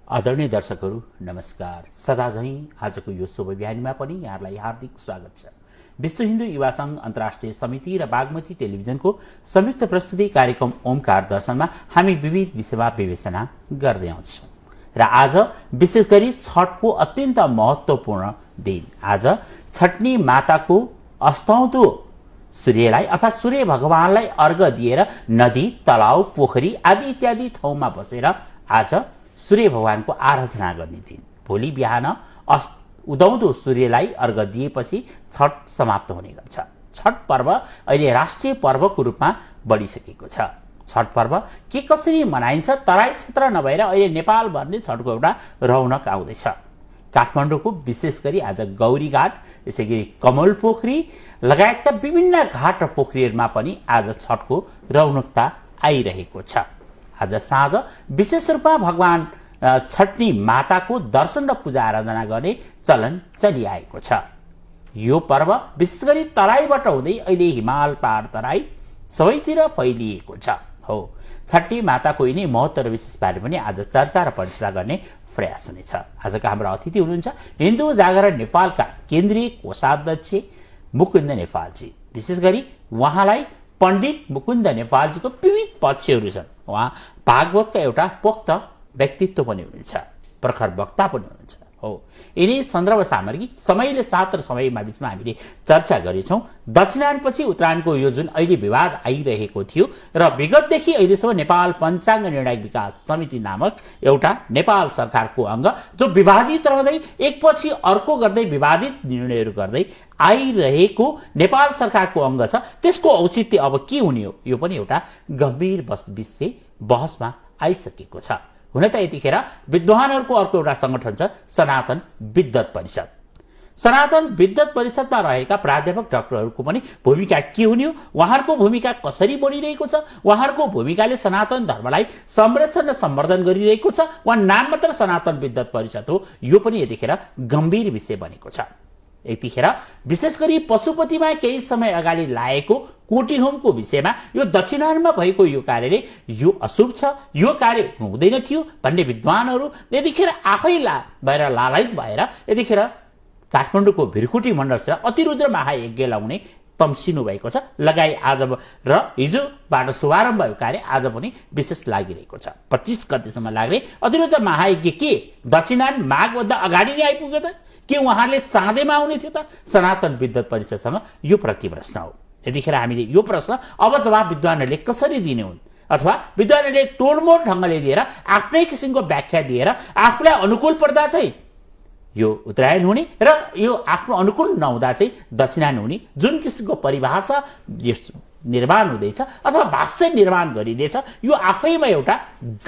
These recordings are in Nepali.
आदरणीय दर्शकहरू नमस्कार। सदाझैं आजको यो शुभ बिहानीमा पनि यहाँलाई हार्दिक स्वागत छ। विश्व हिन्दू युवा संघ अन्तर्राष्ट्रिय समिति र बागमती टेलिभिजनको संयुक्त प्रस्तुति कार्यक्रम ओमकार दर्शनमा हामी विविध विषयमा विवेचना गर्दै आउँछौँ र आज विशेष गरी छठको अत्यन्त महत्त्वपूर्ण दिन। आज छठनी माताको अस्ताउँदो सूर्यलाई अर्थात् सूर्य भगवानलाई अर्घ दिएर नदी, तलाउ, पोखरी आदि इत्यादि ठाउँमा बसेर आज सूर्य भगवानको आराधना गर्ने दिन। भोलि बिहान उदाउँदो सूर्यलाई अर्घ दिएपछि छठ समाप्त हुने गर्छ। छठ पर्व अहिले राष्ट्रिय पर्वको रूपमा बढिसकेको छ। छठ पर्व के कसरी मनाइन्छ? तराई क्षेत्र नभएर अहिले नेपालभर नै छठको एउटा रौनक आउँदैछ। काठमाडौँको विशेष गरी आज गौरीघाट, यसैगरी कमल पोखरी लगायतका विभिन्न घाट र पोखरीहरूमा पनि आज छठको रौनकता आइरहेको छ। आज साँझ विशेष रूपमा भगवान छठनी माताको दर्शन र पूजा आराधना गर्ने चलन चलिआएको छ। यो पर्व विशेष गरी तराईबाट हुँदै अहिले हिमाल पहाड तराई सबैतिर फैलिएको छ। हो, छठी माताको यिनै महत्त्व र विशेष बारे पनि आज चर्चा र परिचर्चा गर्ने प्रयास हुनेछ। आजका हाम्रा अतिथि हुनुहुन्छ हिन्दू जागरण नेपालका केन्द्रीय कोषाध्यक्ष मुकुन्द नेपालजी। विशेष गरी उहाँलाई पण्डित मुकुन्द नेपालजीको विविध पक्षहरू छन्। उहाँ भागवतका एउटा पोक्त व्यक्तित्व पनि हुनुहुन्छ, प्रखर वक्ता पनि हुनुहुन्छ। हो, यिनै सन्दर्भ सामग्री समयले साथ र समयमा बिचमा हामीले चर्चा गरेछौँ। दक्षिणायनपछि उत्तरायणको यो जुन अहिले विवाद आइरहेको थियो र विगतदेखि अहिलेसम्म नेपाल पञ्चाङ्ग निर्णायक विकास समिति नामक एउटा नेपाल सरकारको अङ्ग जो विवादित रहँदै एकपछि अर्को गर्दै विवादित निर्णयहरू गर्दै आइरहेको नेपाल सरकारको अङ्ग छ, त्यसको औचित्य अब के हुने हो, यो पनि एउटा गम्भीर विषय बहसमा आइसकेको छ। हुन त यतिखेर विद्वानहरूको अर्को एउटा संगठन छ सनातन विद्वत परिषद। सनातन विद्वत परिषदमा रहेका प्राध्यापक डाक्टरहरूको पनि भूमिका के हुने हो, उहाँहरूको भूमिका कसरी बढिरहेको छ, उहाँहरूको भूमिकाले सनातन धर्मलाई संरक्षण र सम्वर्धन गरिरहेको छ, उहाँ नाम मात्र सनातन विद्वत परिषद हो, यो पनि यतिखेर गम्भीर विषय बनेको छ। यतिखेर विशेष गरी पशुपतिमा केही समय अगाडि लागेको कोटी होमको विषयमा यो दक्षिणायनमा भएको यो कार्यले यो अशुभ छ, यो कार्य हुँदैन थियो भन्ने विद्वानहरू यतिखेर आफै भएर लालायित भएर यतिखेर काठमाडौँको भिरकुटी मण्डलमा अतिरुद्र महायज्ञ लाउने तम्सिनु भएको छ। लगाई आज र हिजोबाट शुभारम्भ भएको कार्य आज पनि विशेष लागिरहेको छ। 25 गतेसम्म लाग्ने अतिरुद्र महायज्ञ के दक्षिणायन माघभन्दा अगाडि नै आइपुग्यो त? के उहाँहरूले चाँदैमा आउने थियो त? सनातन विद्वत परिषदसँग यो प्रतिप्रश्न हो। यतिखेर हामीले यो प्रश्न अब जवाब विद्वानहरूले कसरी दिने हुन्, अथवा विद्वानहरूले तोडमोड ढङ्गले दिएर आफ्नै किसिमको व्याख्या दिएर आफूलाई अनुकूल पर्दा चाहिँ यो उत्तरायण हुने र यो आफ्नो अनुकूल नहुँदा चाहिँ दक्षिणायन हुने जुन किसिमको परिभाषा निर्माण हुँदैछ अथवा भाष्य निर्माण गरिँदैछ, यो आफैमा एउटा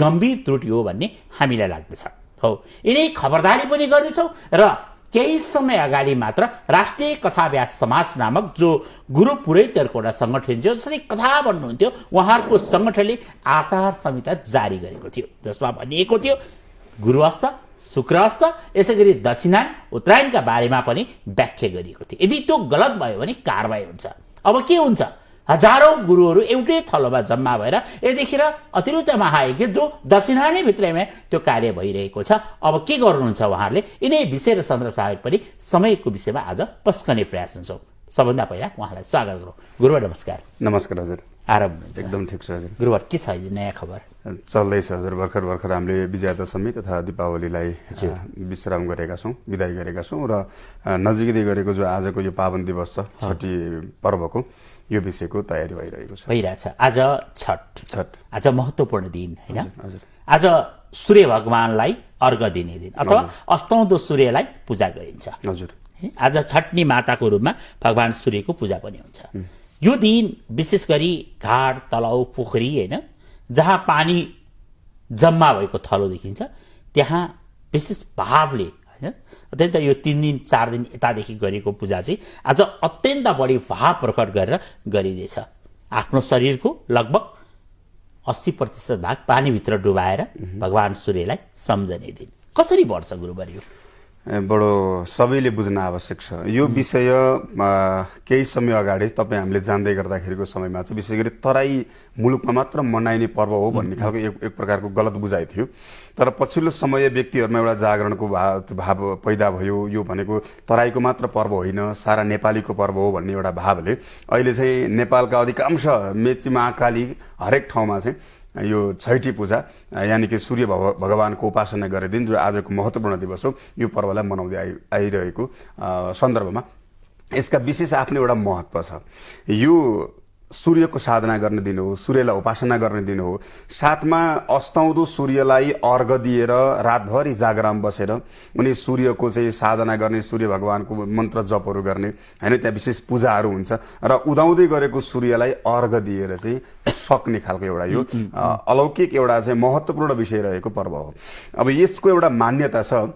गम्भीर त्रुटि हो भन्ने हामीलाई लाग्दछ। हो, यिनै खबरदारी पनि गर्नेछौँ र केही समय अगाडि मात्र राष्ट्रिय कथाव्यास समाज नामक जो गुरु पुरोहितहरूको एउटा सङ्गठन थियो, जसले कथा भन्नुहुन्थ्यो, उहाँहरूको सङ्गठनले आचार संहिता जारी गरेको थियो, जसमा भनिएको थियो गुरु अस्त, शुक्र अस्त, यसै गरी दक्षिणायन उत्तरायणका बारेमा पनि व्याख्या गरिएको थियो। यदि त्यो गलत भयो भने कारबाही हुन्छ। अब के हुन्छ? हजारौं गुरुहरू एउटै थलोमा जम्मा भएर यतिखेर अतिरुद्ध महायज्ञ जो दक्षिणायनभित्रैमा त्यो कार्य भइरहेको छ। अब के गर्नुहुन्छ उहाँहरूले? यिनै विषय र सन्दर्भ सामग्री पनि समयको विषयमा आज पस्कने प्रयास हुन्छौँ। सबभन्दा पहिला उहाँलाई स्वागत गरौँ। गुरुवर नमस्कार। नमस्कार हजुर। आराम एकदम ठिक छ हजुर। गुरुवर के छ नयाँ खबर? चल्दैछ हजुर। भर्खर हामीले विजया दशमी तथा दीपावलीलाई विश्राम गरेका छौँ, विदाई गरेका छौँ र नजिकै गरेको जो आजको यो पावन दिवस छ छठी पर्वको, यो विषयको तयारी भइरहेछ। आज छठ आज महत्त्वपूर्ण दिन होइन? आज सूर्य भगवानलाई अर्घ दिने दिन अथवा अस्ताउँदो सूर्यलाई पूजा गरिन्छ। हजुर, आज छठनी माताको रूपमा भगवान सूर्यको पूजा पनि हुन्छ। यो दिन विशेष गरी घाट, तलाउ, पोखरी होइन, जहाँ पानी जम्मा भएको थलो देखिन्छ त्यहाँ विशेष भावले होइन, अत्यन्त यो 3 दिन 4 दिन यतादेखि गरेको पूजा चाहिँ आज अत्यन्त बढी भाव प्रकट गरेर गरिँदैछ। आफ्नो शरीरको लगभग 80% भाग पानीभित्र डुबाएर भगवान सूर्यलाई सम्झने दिन। कसरी बढ्छ गुरुवर यो? बडो सबैले बुझ्न आवश्यक छ यो विषय। केही समय अगाडि तपाईँ हामीले जान्दै गर्दाखेरिको समयमा चाहिँ विशेष गरी तराई मुलुकमा मात्र मनाइने पर्व हो भन्ने खालको एक प्रकारको गलत बुझाइ थियो। तर पछिल्लो समय व्यक्तिहरूमा एउटा जागरणको भाव पैदा भयो। यो भनेको तराईको मात्र पर्व होइन, सारा नेपालीको पर्व हो भन्ने एउटा भावले अहिले चाहिँ नेपालका अधिकांश मेची महाकाली हरेक ठाउँमा चाहिँ यो छैठी पूजा यानि कि सूर्य भगवानको उपासना गर्ने दिन जो आजको महत्त्वपूर्ण दिवस हो, यो पर्वलाई मनाउँदै आइरहेको सन्दर्भमा यसका विशेष आफ्नो एउटा महत्त्व छ। यो सूर्यको साधना गर्ने दिन हो, सूर्यलाई उपासना गर्ने दिन हो। साथमा अस्ताउँदो सूर्यलाई अर्घ दिएर रातभरि जागराम बसेर उनी सूर्यको चाहिँ साधना गर्ने, सूर्य भगवानको मन्त्र जपहरू गर्ने हैन, त्यहाँ विशेष पूजाहरू हुन्छ र उदाउँदै गरेको सूर्यलाई अर्घ दिएर चाहिँ सक्ने खालको एउटा यो अलौकिक एउटा चाहिँ महत्त्वपूर्ण विषय रहेको पर्व हो। अब यसको एउटा मान्यता छ,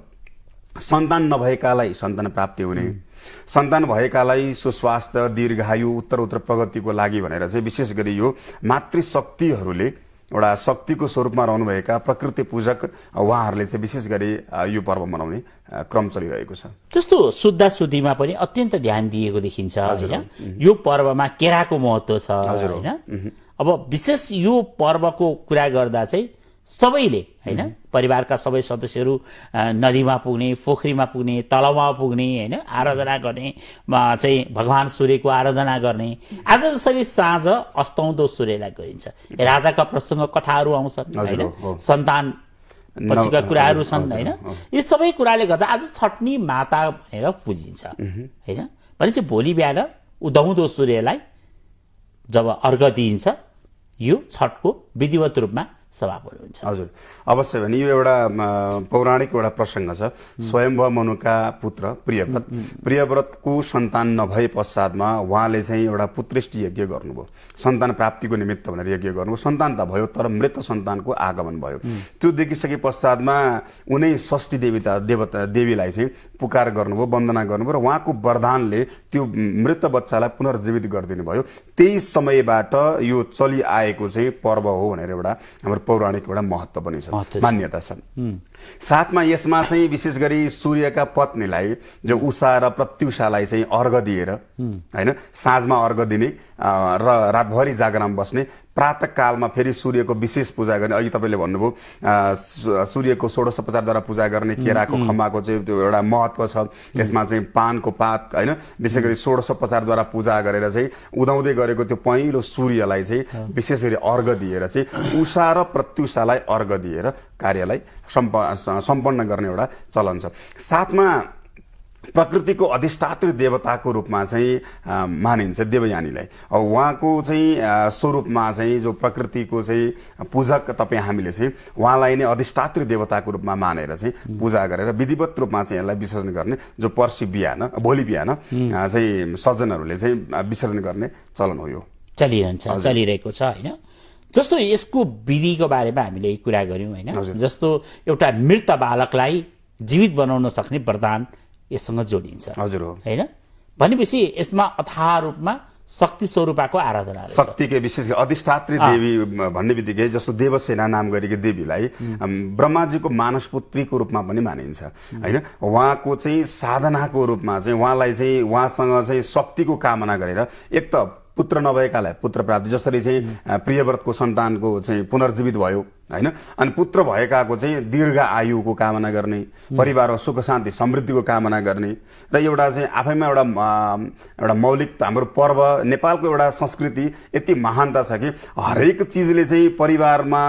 सन्तान नभएकालाई सन्तान प्राप्ति हुने, सन्तान भएकालाई सुस्वास्थ्य, दीर्घायु, उत्तर प्रगतिको लागि भनेर चाहिँ विशेष गरी यो मातृशक्तिहरूले एउटा शक्तिको स्वरूपमा रहनुभएका प्रकृति पूजक उहाँहरूले चाहिँ विशेष गरी यो पर्व मनाउने क्रम चलिरहेको छ। जस्तो शुद्धा शुद्धिमा पनि अत्यन्त ध्यान दिएको देखिन्छ हैन। यो पर्वमा केराको महत्त्व छ हैन। अब विशेष यो पर्वको कुरा गर्दा चाहिँ सबैले हैन, परिवारका सबै सदस्यहरू नदीमा पुग्ने, पोखरीमा पुग्ने, तलाउमा पुग्ने हैन, आराधना गर्ने, चाहिँ भगवान सूर्यको आराधना गर्ने। आज जसरी साँझ अस्ताउँदो सूर्यलाई गरिन्छ, राजाका प्रसङ्ग कथाहरू आउँछन् हैन, सन्तान पछिका कुराहरू छन् हैन। यी सबै कुराले गर्दा आज छठनी माता भनेर पुजिन्छ हैन। भनेपछि भोलि बिहान उदाउँदो सूर्यलाई जब अर्घ दिइन्छ, यो छठको विधिवत रूपमा समापन हुन्छ। हजुर, अवश्य भने यो एउटा पौराणिक एउटा प्रसङ्ग छ। स्वयम्भव मनुका पुत्र प्रियव्रतको सन्तान नभए पश्चातमा उहाँले चाहिँ एउटा पुत्रेष्टि यज्ञ गर्नुभयो, सन्तान प्राप्तिको निमित्त भनेर यज्ञ गर्नुभयो। सन्तान त भयो तर मृत सन्तानको आगमन भयो। त्यो देखिसके पश्चातमा उनै षष्ठी देवीलाई चाहिँ पुकार गर्नुभयो, वन्दना गर्नुभयो र उहाँको वरदानले त्यो मृत बच्चालाई पुनर्जीवित गरिदिनु भयो। त्यही समयबाट यो चलिआएको चाहिँ पर्व हो भनेर एउटा हाम्रो पौराणिक एउटा महत्त्व पनि छ, मान्यता छ। साथमा यसमा चाहिँ विशेष गरी सूर्यका पत्नीलाई जो उषा र प्रत्युषालाई चाहिँ अर्घ दिएर हैन, साँझमा अर्घ दिने र रातभरि जागराम बस्ने, प्रातःकालमा फेरि सूर्यको विशेष पूजा गर्ने। अघि तपाईँले भन्नुभयो सूर्यको षोडशोपचारद्वारा पूजा गर्ने, केराको खम्बाको चाहिँ त्यो एउटा महत्त्व छ। यसमा चाहिँ पानको पात हैन, विशेष गरी षोडशोपचारद्वारा पूजा गरेर चाहिँ उदाउँदै गरेको त्यो पहिलो सूर्यलाई चाहिँ विशेष गरी अर्घ दिएर चाहिँ उषा र प्रत्युषालाई अर्घ दिएर कार्यलाई सम्पन्न गर्ने एउटा चलन छ। साथमा प्रकृतिको अधिष्ठात्री देवताको रूपमा चाहिँ मानिन्छ देवयानीलाई। उहाँको चाहिँ स्वरूपमा चाहिँ जो प्रकृतिको चाहिँ पूजक तपाईँ हामीले चाहिँ उहाँलाई नै अधिष्ठात्री देवताको रूपमा मानेर चाहिँ पूजा गरेर विधिवत रूपमा चाहिँ यसलाई विसर्जन गर्ने, जो पर्सि बिहान भोलि बिहान चाहिँ सज्जनहरूले चाहिँ विसर्जन गर्ने चलन हो। यो चलिरहेको छ हैन। जस्तो यसको विधिको बारेमा हामीले कुरा गर्यौं हैन। जस्तो एउटा मृत बालकलाई जीवित बनाउन सक्ने वरदान यससँग जोडिन्छ। हजुर हो हैन। भनेपछि यसमा अथाह रूपमा शक्ति स्वरूपको आराधना रहेछ। शक्तिकै विशेष अधिष्ठात्री देवी भन्ने बित्तिकै जस्तो देवसेना नाम गरेकी देवीलाई ब्रह्माजीको मानसपुत्रीको रूपमा पनि मानिन्छ हैन। उहाँको चाहिँ साधनाको रूपमा चाहिँ उहाँलाई चाहिँ उहाँसँग चाहिँ शक्तिको कामना गरेर एक त पुत्र नभएकालाई पुत्र प्राप्ति, जसरी चाहिँ प्रियव्रतको सन्तानको चाहिँ पुनर्जीवित भयो हैन, अनि पुत्र भएकाको चाहिँ दीर्घ आयुको कामना गर्ने, परिवारमा सुख शान्ति समृद्धिको कामना गर्ने र एउटा चाहिँ आफैमा एउटा मौलिक हाम्रो पर्व नेपालको एउटा संस्कृति यति महानता छ कि हरेक चिजले चाहिँ परिवारमा,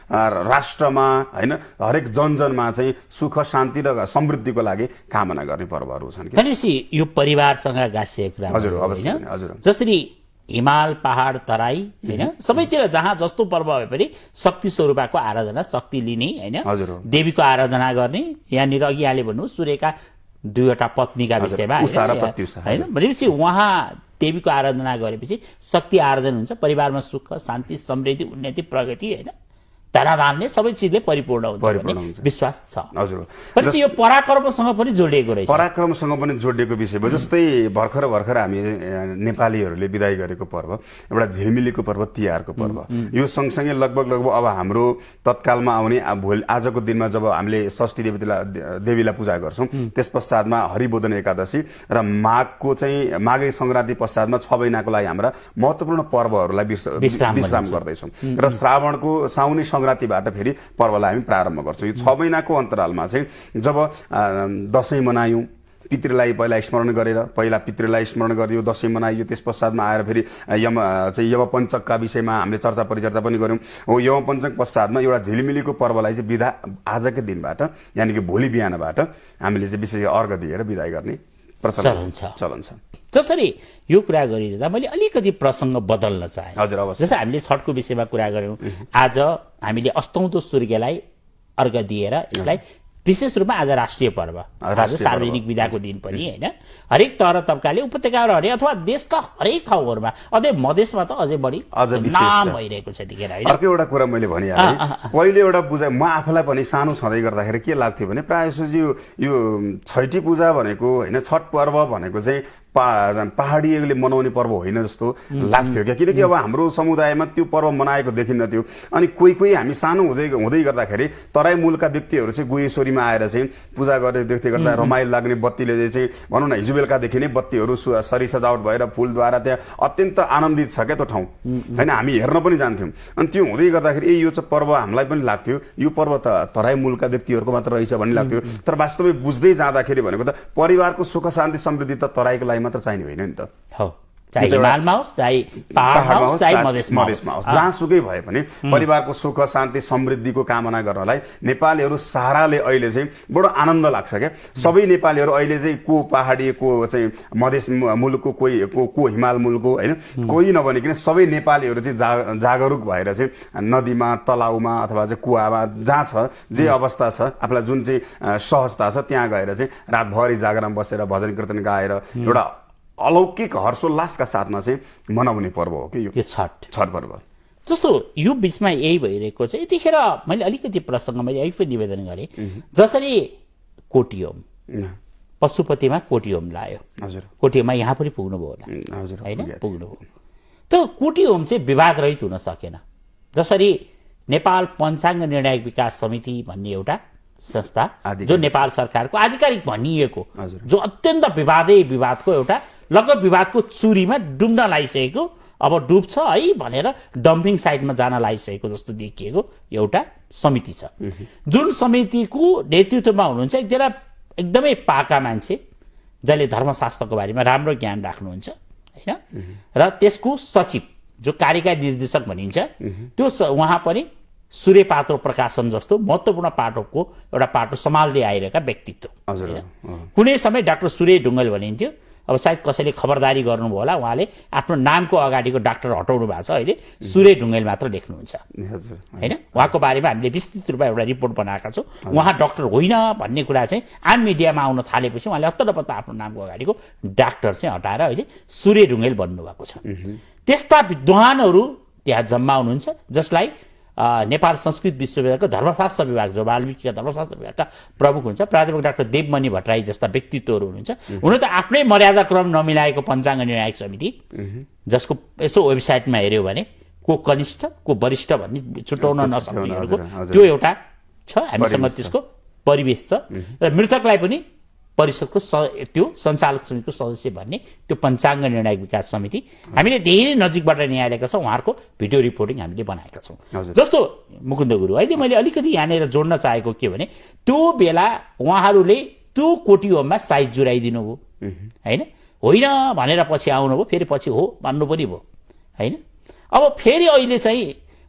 राष्ट्रमा हैन, हरेक जनजनमा चाहिँ सुख शान्ति र समृद्धिको लागि कामना गर्ने पर्वहरू छन्। भनेपछि यो परिवारसँग गाँसिएको कुरा। हजुर अवश्य। हजुर, जसरी हिमाल पहाड तराई हैन, सबैतिर जहाँ जस्तो पर्व भए पनि शक्ति स्वरूपको आराधना, शक्ति लिने हैन, देवीको आराधना गर्ने। यहाँनिर अघि यहाँले भन्नु सूर्यका दुईवटा पत्नीका विषयमा हैन। भनेपछि उहाँ देवीको आराधना गरेपछि शक्ति आर्जन हुन्छ, परिवारमा सुख शान्ति समृद्धि उन्नति प्रगति हैन, धनाधानले सबै चिजले परिपूर्ण हुन्छ भन्ने विश्वास छ। हजुर, पछि यो पराक्रमसँग पनि जोडिएको रहेछ। पराक्रमसँग पनि जोडिएको विषय भयो। जस्तै भर्खर हामी नेपालीहरूले बिदाई गरेको पर्व एउटा झिलिमिलीको पर्व, तिहारको पर्व। यो सँगसँगै लगभग अब हाम्रो तत्कालमा आउने आजको दिनमा जब हामीले षष्ठी देवीलाई पूजा गर्छौँ, त्यस पश्चातमा हरिबोधन एकादशी र माघको चाहिँ माघे सङ्क्रान्ति पश्चातमा 6 महिनाको लागि हाम्रा महत्त्वपूर्ण पर्वहरूलाई विश्राम गर्दैछौँ र साउनी सङ्क्रान्तिबाट फेरि पर्वलाई हामी प्रारम्भ गर्छौँ। यो 6 महिनाको अन्तरालमा चाहिँ जब दसैँ मनायौँ, पितृलाई पहिला स्मरण गरेर पितृलाई स्मरण गरियो, दसैँ मनाइयो, त्यस पश्चातमा आएर फेरि यमपञ्चकका विषयमा हामीले चर्चा परिचर्चा पनि गऱ्यौँ। हो, यमपञ्चक पश्चातमा एउटा झिलिमिलीको पर्वलाई चाहिँ बिदा आजकै दिनबाट यानि कि भोलि बिहानबाट हामीले चाहिँ विशेष अर्घ दिएर बिदाई गर्ने चलन छ। जसरी यो कुरा गरिरहँदा मैले अलिकति प्रसङ्ग बदल्न चाहेँ। हजुर, अवश्य। जस्तै हामीले छठको विषयमा कुरा गऱ्यौँ, आज हामीले अस्ताउँदो सूर्यलाई अर्घ दिएर यसलाई विशेष रूपमा आज राष्ट्रिय पर्व, आज सार्वजनिक विदाको दिन पनि होइन, हरेक तह र तब्काले उपत्यकाहरू हरेक अथवा देशका हरेक ठाउँहरूमा, अझै मधेसमा त अझै बढी नाम भइरहेको छ त्यतिखेर होइन। अर्को एउटा कुरा मैले भनिहालेँ, पहिले एउटा पूजा म आफूलाई पनि सानो छँदै गर्दाखेरि के लाग्थ्यो भने प्रायः जस्तो यो छैठी पूजा भनेको होइन, छठ पर्व भनेको चाहिँ पहाडीहरूले मनाउने पर्व होइन जस्तो लाग्थ्यो क्या। किनकि अब हाम्रो समुदायमा त्यो पर्व मनाएको देखिन्न थियो। अनि कोही हामी सानो हुँदै गर्दाखेरि तराई मूलका व्यक्तिहरू चाहिँ गुहेश्वरीमा आएर चाहिँ पूजा गरेर देख्दै गर्दा रमाइलो लाग्ने बत्तीले चाहिँ भनौँ न हिजो बेलुकादेखि नै बत्तीहरू सरी सजावट भएर फुलद्वारा त्यहाँ अत्यन्त आनन्दित छ क्या त्यो ठाउँ होइन। हामी हेर्न पनि जान्थ्यौँ। अनि त्यो हुँदै गर्दाखेरि यो चाहिँ पर्व हामीलाई पनि लाग्थ्यो यो पर्व त तराई मूलका व्यक्तिहरूको मात्र रहेछ भन्ने लाग्थ्यो। तर वास्तवमै बुझ्दै जाँदाखेरि भनेको त परिवारको सुख शान्ति समृद्धि त तराईको लागि मात्र चाहिने होइन नि त। हो, चाहे हिमालमा होस्, चाहे पहाडमा होस्, चाहे मधेसमा होस्, जहाँसुकै भए पनि परिवारको सुख शान्ति समृद्धिको कामना गर्नलाई नेपालीहरू साराले अहिले चाहिँ बडो आनन्द लाग्छ क्या। सबै नेपालीहरू अहिले चाहिँ को पहाडी, को चाहिँ मधेस मुलुकको, को हिमाल मुलुकको होइन, कोही नभनिकन सबै नेपालीहरू चाहिँ जागरुक भएर चाहिँ नदीमा, तलाउमा अथवा चाहिँ कुवामा जहाँ छ जे अवस्था छ, आफूलाई जुन चाहिँ सहजता छ त्यहाँ गएर चाहिँ रातभरि जागराम बसेर भजन कीर्तन गाएर एउटा अलौकिक हर्षोल्लासका साथमा चाहिँ मनाउने पर्व हो कि यो छठ पर्व। जस्तो यो बिचमा यही भइरहेको छ। यतिखेर मैले अलिकति प्रसङ्ग मैले यही पनि निवेदन गरेँ, जसरी कोटियोम पशुपतिमा कोटियोम लायो, हजुर, कोटियोममा यहाँ पनि पुग्नुभयो होला होइन, पुग्नुभयो। त कोटियोम चाहिँ विवाद रहित हुन सकेन। जसरी नेपाल पञ्चाङ्ग निर्णायक विकास समिति भन्ने एउटा संस्था जो नेपाल सरकारको आधिकारिक भनिएको, जो अत्यन्त विवादको एउटा लगभग विवादको चुरीमा डुब्न लागिसकेको, अब डुब्छ है भनेर डम्पिङ साइटमा जान लागिसकेको जस्तो देखिएको एउटा समिति छ, जुन समितिको नेतृत्वमा हुनुहुन्छ एकजना एकदमै पाका मान्छे जसले धर्मशास्त्रको बारेमा राम्रो ज्ञान राख्नुहुन्छ होइन, र त्यसको सचिव जो कार्यकारी निर्देशक भनिन्छ त्यो उहाँ पनि सूर्य पात्रो प्रकाशन जस्तो महत्त्वपूर्ण पाटोको एउटा पाटो सम्हाल्दै आइरहेका व्यक्तित्व। कुनै समय डाक्टर सूर्य ढुङ्गेल भनिन्थ्यो, अब सायद कसैले खबरदारी गर्नुभयो होला, उहाँले आफ्नो नामको अगाडिको डाक्टर हटाउनु भएको छ, अहिले सूर्य ढुङ्गेल मात्र लेख्नुहुन्छ होइन। उहाँको बारेमा हामीले विस्तृत रूपमा एउटा रिपोर्ट बनाएका छौँ। उहाँ डाक्टर होइन भन्ने कुरा चाहिँ आम मिडियामा आउन थालेपछि उहाँले हत्तपत्त आफ्नो नामको अगाडिको डाक्टर चाहिँ हटाएर अहिले सूर्य ढुङ्गेल भन्नुभएको छ। त्यस्ता विद्वानहरू त्यहाँ जम्मा हुनुहुन्छ जसलाई नेपाल संस्कृत विश्वविद्यालयको धर्मशास्त्र विभाग, जो बालविकीका धर्मशास्त्र विभागका प्रमुख हुन्छ, प्राध्यापक डाक्टर देवमणि भट्टराई जस्ता व्यक्तित्वहरू हुनुहुन्छ। हुन त आफ्नै मर्यादा क्रम नमिलाएको पञ्चाङ्ग निर्णायक समिति, जसको यसो वेबसाइटमा हेऱ्यो भने को कनिष्ठ को वरिष्ठ भन्ने छुट्याउन नसक्नेहरूको त्यो एउटा छ, हामीसँग त्यसको परिवेश छ। र मृतकलाई पनि परिषदको त्यो सञ्चालक समितिको सदस्य भन्ने त्यो पञ्चाङ्ग निर्णायक विकास समिति हामीले धेरै नजिकबाट निहालेका छौँ। उहाँहरूको भिडियो रिपोर्टिङ हामीले बनाएका छौँ। जस्तो मुकुन्द गुरु, अहिले मैले अलिकति यहाँनिर जोड्न चाहेको के भने त्यो बेला उहाँहरूले त्यो कोटियोममा साइज जुराइदिनु भयो होइन भनेर पछि आउनुभयो, फेरि पछि हो भन्नु पनि भयो होइन। अब फेरि अहिले चाहिँ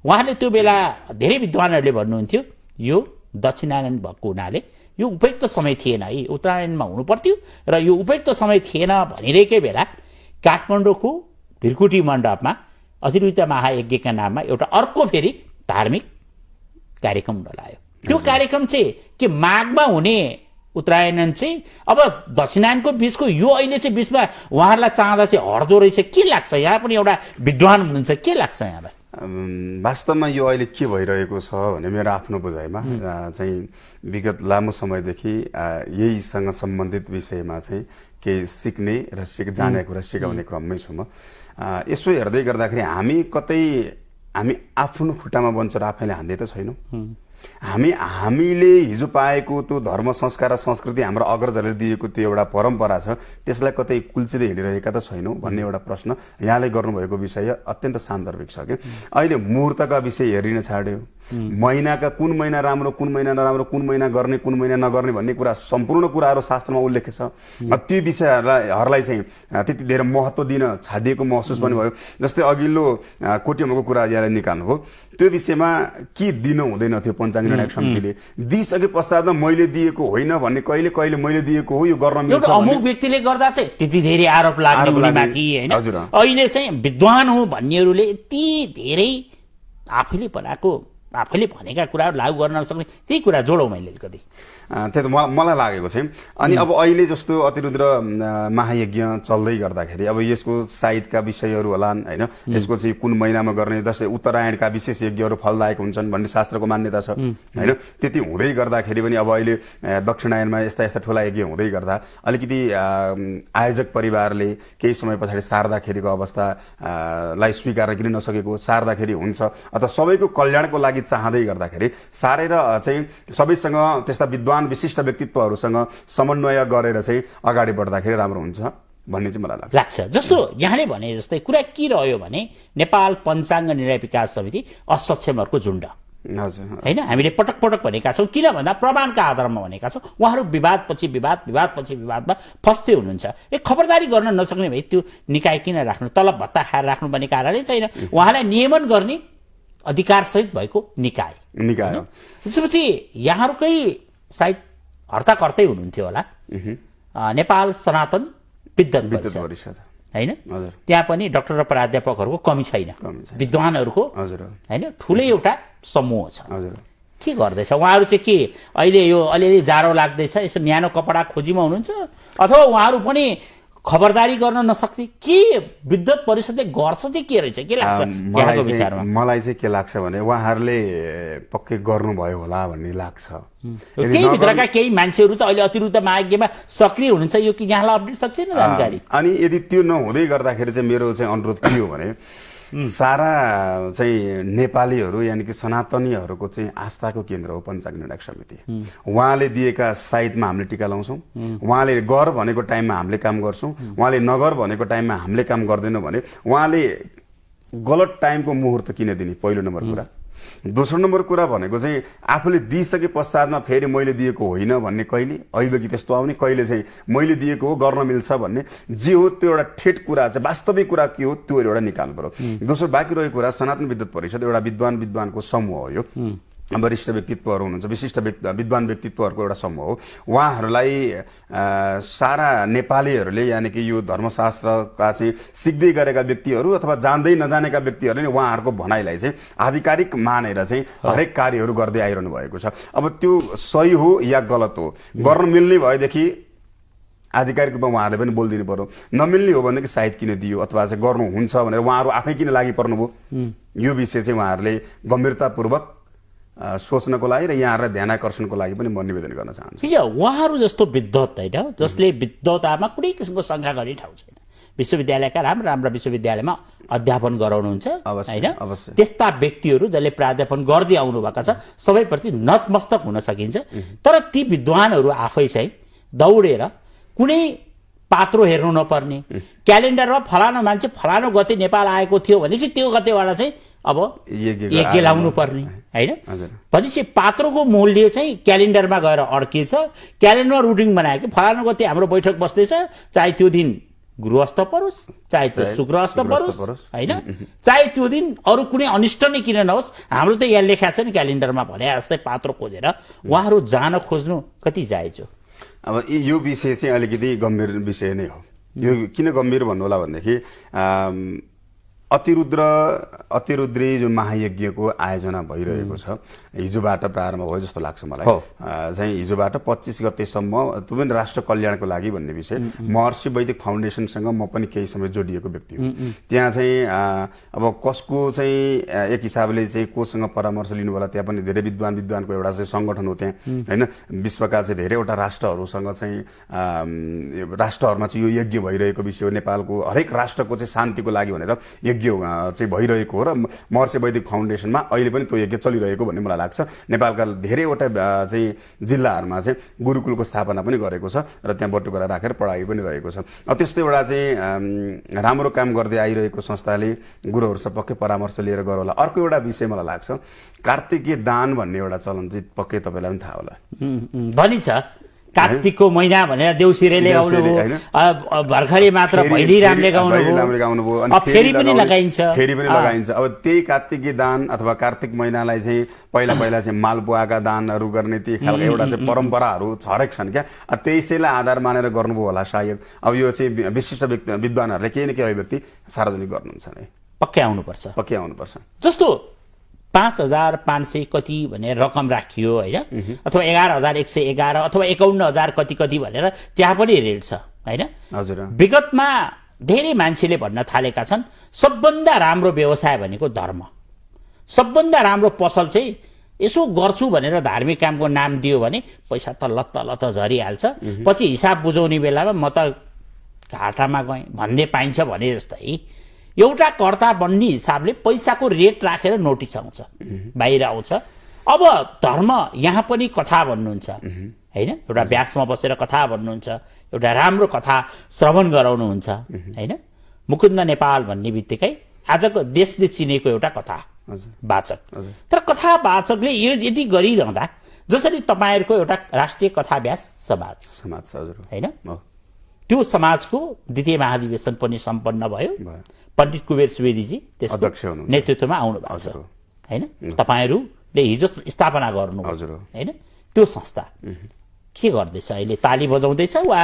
उहाँले त्यो बेला धेरै विद्वानहरूले भन्नुहुन्थ्यो यो दक्षिणायन भएको हुनाले यो उपयुक्त समय थिएन है, उत्तरायणमा हुनु पर्थ्यो र यो उपयुक्त समय थिएन भनिरहेकै बेला काठमाडौँको भिरकुटी मण्डपमा अतिरिक्त महायज्ञका नाममा एउटा अर्को फेरि धार्मिक कार्यक्रम लगायो। त्यो कार्यक्रम चाहिँ के माघमा हुने उत्तरायण चाहिँ अब दक्षिणायनको बिचको यो अहिले चाहिँ बिचमा उहाँहरूलाई चाहँदा चाहिँ हट्दो रहेछ, के लाग्छ? यहाँ पनि एउटा विद्वान हुनुहुन्छ, के लाग्छ यहाँलाई? वास्तवमा यो अहिले के भइरहेको छ भने मेरो आफ्नो बुझाइमा चाहिँ विगत लामो समयदेखि यहीसँग सम्बन्धित विषयमा चाहिँ केही सिक्ने र जानेको र सिकाउने क्रममै छु म। यसो हेर्दै गर्दाखेरि हामी आफ्नो खुट्टामा बन्छर आफैले हान्दै त छैनौँ। हामीले हिजो पाएको त्यो धर्म संस्कार र संस्कृति हाम्रो अग्रजहरूले दिएको त्यो एउटा परम्परा छ, त्यसलाई कतै कुल्चिँदै हिँडिरहेका त छैनौँ भन्ने एउटा प्रश्न यहाँले गर्नुभएको विषय अत्यन्त सान्दर्भिक छ कि अहिले मुहूर्तका विषय हेरिन छाड्यो, महिनाका कुन महिना राम्रो कुन महिना नराम्रो, कुन महिना गर्ने कुन महिना नगर्ने भन्ने कुरा सम्पूर्ण कुराहरू शास्त्रमा उल्लेख छ। ती विषयहरूलाई चाहिँ त्यति धेरै महत्त्व दिन छाडिएको महसुस पनि भयो। जस्तै अघिल्लो कोटियामाको कुरा यहाँले निकाल्नुभयो, त्यो विषयमा के दिनु हुँदैन थियो पञ्चाङ्ग निर्णायक समितिले दिइसके पश्चातमा मैले दिएको होइन भन्ने कहिले मैले दिएको हो यो गर्न मिल्छ अमुक व्यक्तिले गर्दा चाहिँ त्यति धेरै आरोप लाग्ने उनीमाथि हैन। अहिले चाहिँ विद्वान हो भन्नेहरूले यति धेरै आफैले भनेका कुराहरू लागू गर्न नसक्ने त्यही कुरा जोडौँ मैले कति त्यही त मलाई लागेको छ। अनि अब अहिले जस्तो अतिरुद्र महायज्ञ चल्दै गर्दाखेरि अब यसको साइदका विषयहरू होलान् होइन, यसको चाहिँ कुन महिनामा गर्ने, जस्तै उत्तरायणका विशेष यज्ञहरू फलदायक हुन्छन् भन्ने शास्त्रको मान्यता छ होइन। त्यति हुँदै गर्दाखेरि पनि अब अहिले दक्षिणायनमा यस्ता ठुला यज्ञ हुँदै गर्दा अलिकति आयोजक परिवारले केही समय पछाडि सार्दाखेरिको अवस्थालाई स्वीकार किन नसकेको, सार्दाखेरि हुन्छ अथवा सबैको कल्याणको लागि चाहँदै गर्दाखेरि सारेर चाहिँ सबैसँग त्यस्ता विद्वान विशिष्ट व्यक्तित्वहरूसँग समन्वय गरेर चाहिँ अगाडि बढ्दाखेरि राम्रो हुन्छ भन्ने चाहिँ मलाई लाग्छ। जस्तो यहाँले भने जस्तै कुरा के रह्यो भने नेपाल पञ्चाङ्ग निर्णय विकास समिति असक्षमहरूको झुण्ड होइन, हामीले पटक पटक भनेका छौँ। किन भन्दा प्रमाणका आधारमा भनेका छौँ। उहाँहरू विवादपछि विवादमा फस्दै हुनुहुन्छ। खबरदारी गर्न नसक्ने भए त्यो निकाय किन राख्नु, तलब भत्ता खाएर राख्नु भन्ने कारणै छैन। उहाँलाई नियमन गर्ने अधिकार सहित भएको निकाय त्यसपछि यहाँहरूकै सायद हर्ताकर्तै हुनुहुन्थ्यो होला नेपाल सनातन विद्वत परिषद होइन, त्यहाँ पनि डाक्टर र प्राध्यापकहरूको कमी छैन, विद्वानहरूको होइन ठुलै एउटा समूह छ। के गर्दैछ उहाँहरू चाहिँ? के अहिले यो अलिअलि जाडो लाग्दैछ यसो न्यानो कपडा खोजीमा हुनुहुन्छ अथवा उहाँहरू पनि खबरदारी गर्न नसक्ने के विद्वत परिषदले गर्छ चाहिँ के रहेछ? के लाग्छ यहाँको विचारमा? मलाई चाहिँ के लाग्छ भने उहाँहरूले पक्कै गर्नुभयो होला भन्ने लाग्छ। केही भित्रका केही मान्छेहरू त अहिले अतिरिक्त महायज्ञमा सक्रिय हुनुहुन्छ, यो कि यहाँलाई अपडेट सक्छ न जानकारी? अनि यदि त्यो नहुँदै गर्दाखेरि चाहिँ मेरो चाहिँ अनुरोध के हो भने सारा चाहिँ नेपालीहरू यानि कि सनातनीहरूको चाहिँ आस्थाको केन्द्र हो पञ्चाङ्ग निर्णायक समिति। उहाँले दिएका साइटमा हामीले टिका लाउँछौँ, उहाँले गर भनेको टाइममा हामीले काम गर्छौँ, उहाँले नगर भनेको टाइममा हामीले काम गर्दैनौँ भने उहाँले गलत टाइमको मुहुर्त किन दिने, पहिलो नम्बर कुरा। दोस्रो नम्बर कुरा भनेको चाहिँ आफूले दिइसके पश्चातमा फेरि मैले दिएको होइन भन्ने कहिले अभिव्यक्ति त्यस्तो आउने, कहिले चाहिँ मैले दिएको हो गर्न मिल्छ भन्ने जे हो त्यो एउटा ठेट कुरा चाहिँ वास्तविक कुरा के हो त्यो एउटा निकाल्नु पर्यो। दोस्रो बाँकी रहेको कुरा सनातन विद्वत परिषद एउटा विद्वानको समूह हो, यो वरिष्ठ व्यक्तित्वहरू हुनुहुन्छ, विशिष्ट विद्वान व्यक्तित्वहरूको एउटा समूह हो। उहाँहरूलाई सारा नेपालीहरूले यानि कि यो धर्मशास्त्रका चाहिँ सिक्दै गरेका व्यक्तिहरू अथवा जान्दै नजानेका व्यक्तिहरूले उहाँहरूको भनाइलाई चाहिँ आधिकारिक मानेर चाहिँ हरेक कार्यहरू गर्दै आइरहनु भएको छ। अब त्यो सही हो या गलत हो, गर्न मिल्ने भएदेखि आधिकारिक रूपमा उहाँहरूले पनि बोलिदिनु पर्यो, नमिल्ने हो भनेदेखि सायद किन दियो अथवा चाहिँ गर्नुहुन्छ भनेर उहाँहरू आफै किन लागि पर्नुभयो, यो विषय चाहिँ उहाँहरूले गम्भीरतापूर्वक सोच्नको लागि र यहाँहरूलाई ध्यानाकर्षणको लागि पनि म निवेदन गर्न चाहन्छु। उहाँहरू जस्तो विद्वत होइन जसले विद्वतामा कुनै किसिमको शङ्का गर्ने ठाउँ छैन, विश्वविद्यालयका राम्रा विश्वविद्यालयमा अध्यापन गराउनुहुन्छ होइन, त्यस्ता व्यक्तिहरू जसले प्राध्यापन गर्दै आउनुभएका छ सबैप्रति नतमस्तक हुन सकिन्छ। तर ती विद्वानहरू आफै चाहिँ दौडेर कुनै पात्रो हेर्नु नपर्ने, क्यालेन्डरमा फलानु मान्छे फलानु गते नेपाल आएको थियो भनेपछि त्यो गतेबाट चाहिँ अब यज्ञ लाउनु पर्ने होइन भनेपछि पात्रोको मूल्य चाहिँ क्यालेन्डरमा गएर अड्किन्छ। क्यालेन्डरमा रुटिन बनायो कि फलानु गते हाम्रो बैठक बस्दैछ, चाहे त्यो दिन गृहस्थ परोस् चाहे त्यो शुक्रस्थ परोस् होइन, चाहे त्यो दिन अरू कुनै अनिष्ट नै किन नहोस्, हाम्रो त यहाँ लेखा छ नि क्यालेन्डरमा भने जस्तै पात्रो खोजेर उहाँहरू जान खोज्नु कति जायज हो? अब यो विषय चाहिँ अलिकति गम्भीर विषय नै हो। यो किन गम्भीर भन्नु होला भनेदेखि अतिरुद्र अतिरुद्री जो महायज्ञको आयोजना भइरहेको छ हिजोबाट प्रारम्भ भयो जस्तो लाग्छ मलाई चाहिँ हिजोबाट 25 गतेसम्म त्यो पनि राष्ट्र कल्याणको लागि भन्ने विषय महर्षि वैदिक फाउन्डेसनसँग म पनि केही समय जोडिएको व्यक्ति हुँ। त्यहाँ चाहिँ अब कसको चाहिँ एक हिसाबले चाहिँ कोसँग परामर्श लिनु होला त्यहाँ पनि धेरै विद्वानको एउटा चाहिँ संगठन हो त्यहाँ हैन विश्वका चाहिँ धेरैवटा राष्ट्रहरूसँग चाहिँ राष्ट्रहरूमा चाहिँ यो यज्ञ भइरहेको विषय हो नेपालको हरेक राष्ट्रको चाहिँ शान्तिको लागि भनेर यज्ञ चाहिँ भइरहेको हो र महर्षि वैदिक फाउन्डेसनमा अहिले पनि त्यो यज्ञ चलिरहेको भन्ने मलाई लाग्छ। नेपालका धेरैवटा चाहिँ जिल्लाहरूमा चाहिँ गुरुकुलको स्थापना पनि गरेको छ र त्यहाँ बटुकोरा राखेर पढाइ पनि रहेको छ। त्यस्तो एउटा चाहिँ राम्रो काम गर्दै आइरहेको संस्थाले गुरुहरूसँग पक्कै परामर्श लिएर गरौला। अर्को एउटा विषय मलाई लाग्छ कार्तिकीय दान भन्ने एउटा चलन चाहिँ पक्कै तपाईँलाई पनि थाहा होला भनिन्छ कार्तिकको महिना भनेर देउसिरेले गाउनुभयो भर्खरै मात्र भैलीरामले गाउनुभयो फेरि पनि लगाइन्छ। अब त्यही कार्तिकी दान अथवा कार्तिक महिनालाई चाहिँ पहिला चाहिँ मालपुवाका दानहरू गर्ने ती खालको एउटा चाहिँ परम्पराहरू हरेक छन् क्या त्यसैलाई आधार मानेर गर्नुभयो होला सायद। अब यो चाहिँ विशिष्ट विद्वानहरूले केही न केही अभिव्यक्ति सार्वजनिक गर्नुहुन्छ नै पक्कै आउनुपर्छ जस्तो 5,500 कति भनेर रकम राखियो होइन अथवा 11,111 अथवा 51,000 कति भनेर त्यहाँ पनि रेट छ होइन। हजुर विगतमा धेरै मान्छेले भन्न थालेका छन् सबभन्दा राम्रो व्यवसाय भनेको धर्म, सबभन्दा राम्रो पसल चाहिँ यसो गर्छु भनेर धार्मिक कामको नाम दियो भने पैसा त लत्त झरिहाल्छ पछि हिसाब बुझाउने बेलामा म त घाटामा गएँ भन्ने पाइन्छ भने जस्तै एउटा कर्ता बन्ने हिसाबले पैसाको रेट राखेर नोटिस आउँछ बाहिर आउँछ। अब धर्म यहाँ पनि कथा भन्नुहुन्छ होइन एउटा व्यासमा बसेर कथा भन्नुहुन्छ एउटा राम्रो कथा श्रवण गराउनुहुन्छ होइन। मुकुन्द नेपाल भन्ने बित्तिकै आजको देशले चिनेको एउटा कथा वाचक तर कथा वाचकले यो यदि गरिरहँदा जसरी तपाईँहरूको एउटा राष्ट्रिय कथा व्यास समाज होइन त्यो समाजको द्वितीय महाधिवेशन पनि सम्पन्न भयो पण्डित कुबेर सुवेदीजी त्यसको नेतृत्वमा आउनु भएको छ होइन। तपाईँहरूले हिजो स्थापना गर्नुभयो होइन त्यो संस्था के गर्दैछ अहिले ताली बजाउँदैछ वा